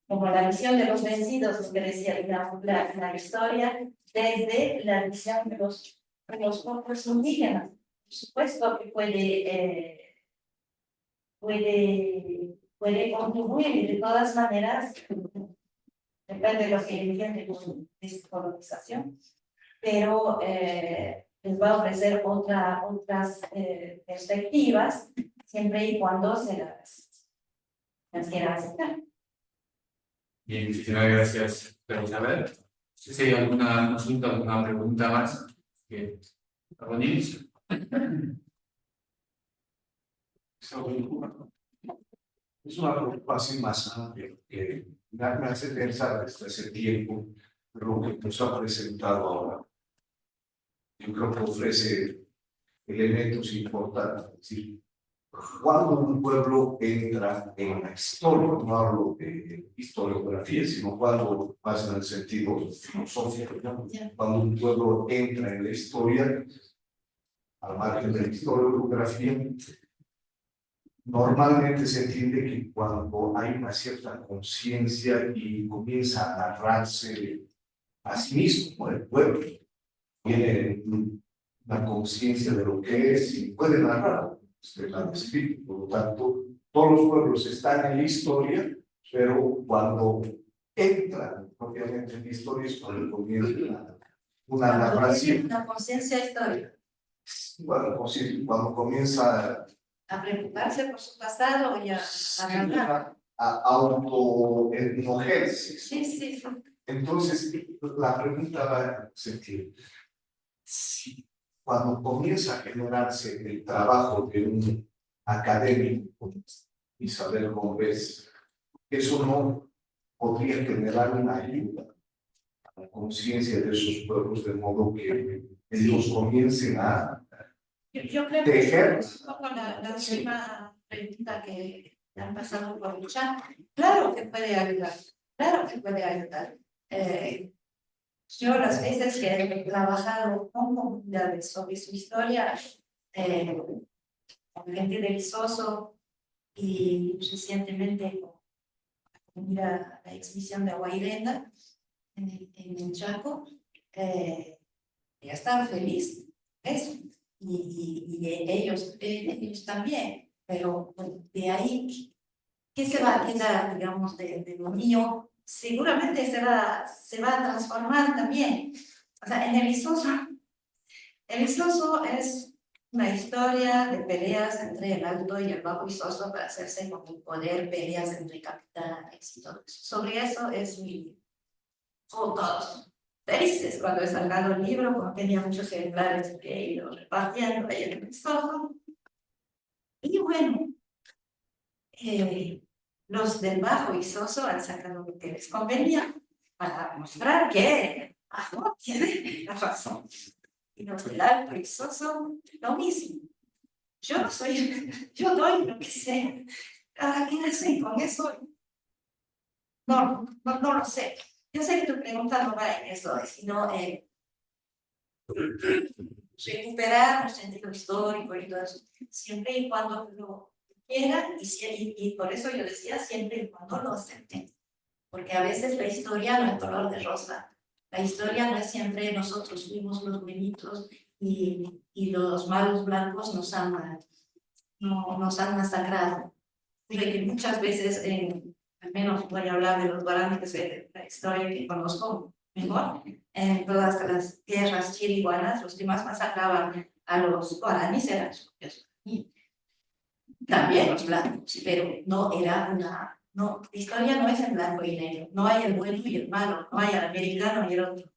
la visión de los vencidos, que decía la historia, desde la visión de los pueblos indígenas. Por supuesto que puede contribuir de todas maneras, depende de lo que entiende con descolonización, pero les va a ofrecer otras perspectivas, siempre y cuando se las quiera aceptar. Bien, muchísimas gracias, pero Isabel. No sé si hay alguna consulta, alguna pregunta más. Bien. Agonís. Es una preocupación más amplia que me hace pensar desde hace tiempo lo que nos ha presentado ahora. Yo creo que ofrece elementos importantes. Es decir, cuando un pueblo entra en la historia, no hablo de historiografía, sino cuando pasa en el sentido filosófico, ¿no? Cuando un pueblo entra en la historia, al margen de la historiografía, normalmente se entiende que cuando hay una cierta conciencia y comienza a narrarse a sí mismo por el pueblo, tiene una conciencia de lo que es y puede narrar, la espíritu. Por lo tanto, todos los pueblos están en la historia, pero cuando entran propiamente en la historia es cuando comienza una narración. Una conciencia histórica. Bueno, pues sí, cuando comienza A preocuparse por su pasado y a hablar. a autoenojarse. Sí, sí, sí. Entonces, la pregunta va en el sentido, si cuando comienza a generarse el trabajo de un académico, como Isabel Gómez, eso no podría generar una ayuda a la conciencia de esos pueblos, de modo que ellos comiencen a Yo creo que tejer. es un poco la última pregunta que han pasado por el chat. Claro que puede ayudar, claro que puede ayudar. Yo las veces que he trabajado con comunidades sobre su historia, con gente de Visoso y recientemente con la exhibición de Guairenda en el Chaco, ya estaba feliz eso. Y ellos también, pero de ahí, ¿qué se va a quedar, digamos, de lo mío? Seguramente se va a transformar también. O sea, en el Visoso es una historia de peleas entre el Alto y el Bajo Visoso para hacerse con el poder, peleas entre capitanes y todo eso. Sobre eso es mi fotos felices cuando he sacado el libro, porque tenía muchos ejemplares que he ido repartiendo ahí en el Visoso. Y bueno, los del Bajo Visoso han sacado lo que les convenía para mostrar que Bajo tiene la razón. Y los del Alto Visoso, lo mismo. Yo no soy, yo doy lo que sé. Cada quien hace con eso. No lo sé. Yo sé que tu pregunta no va en eso, sino recuperar un sentido histórico y todo eso, siempre y cuando lo quieran y por eso yo decía siempre y cuando lo acepten, porque a veces la historia no es color de rosa, la historia no es siempre nosotros fuimos los buenitos y los malos blancos nos han masacrado. Y muchas veces, al menos voy a hablar de los guaraníes, que es la historia que conozco mejor, en todas las tierras chiriguanas, los que más masacraban a los guaraníes eran los propios guaraníes. También los blancos, pero no era no, la historia no es en blanco y negro, no hay el bueno y el malo, no hay el americano y el otro.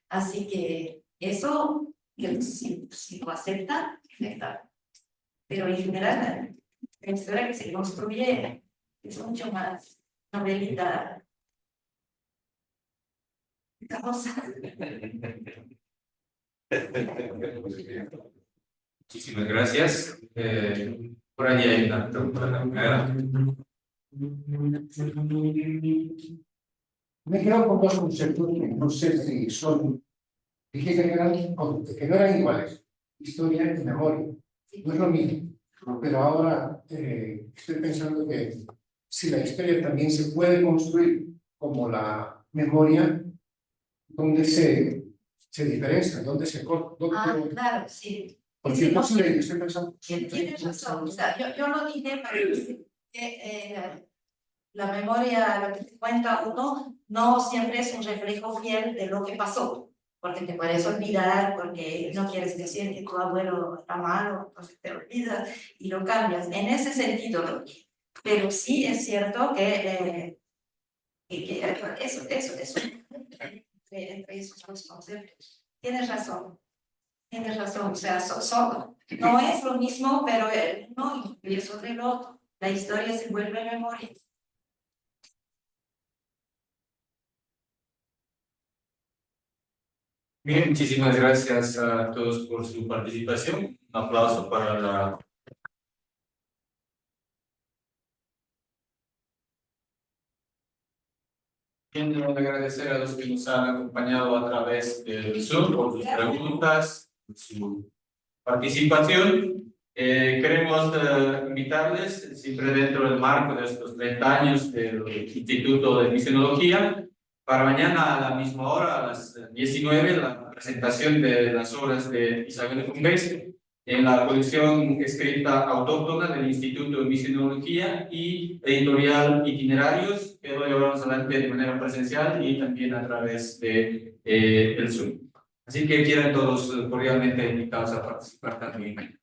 Así que eso, que si lo aceptan, perfecto. Pero en general, la historia que se construye es mucho más novelita. Muchísimas gracias. Por allí hay una pregunta. Me quedo con dos conceptos que no sé si son, dije que no eran iguales, historia y memoria, no es lo mismo, pero ahora estoy pensando que si la historia también se puede construir como la memoria, ¿dónde se diferencia? ¿Dónde se corta? Claro, sí. Porque no sé, estoy pensando. Tienes razón, o sea, yo lo dije para decir que la memoria, lo que te cuenta uno, no siempre es un reflejo fiel de lo que pasó, porque te puedes olvidar, porque no quieres decir que tu abuelo era malo, entonces te olvidas y lo cambias. En ese sentido lo dije. Pero sí es cierto que eso, entre esos dos conceptos. Tienes razón, o sea, no es lo mismo, pero no influye sobre el otro. La historia se vuelve memoria. Bien, muchísimas gracias a todos por su participación. Un aplauso para la... Quiero agradecer a los que nos han acompañado a través del Zoom por sus preguntas, por su participación. Queremos invitarles, siempre dentro del marco de estos 30 años del Instituto de Misionología, para mañana a la misma hora, a las 19, la presentación de las obras de Isabel Gómez en la colección escrita autóctona del Instituto de Misionología y editorial Itinerarios, que lo llevamos adelante de manera presencial y también a través de el Zoom. Así que quedan todos cordialmente invitados a participar también.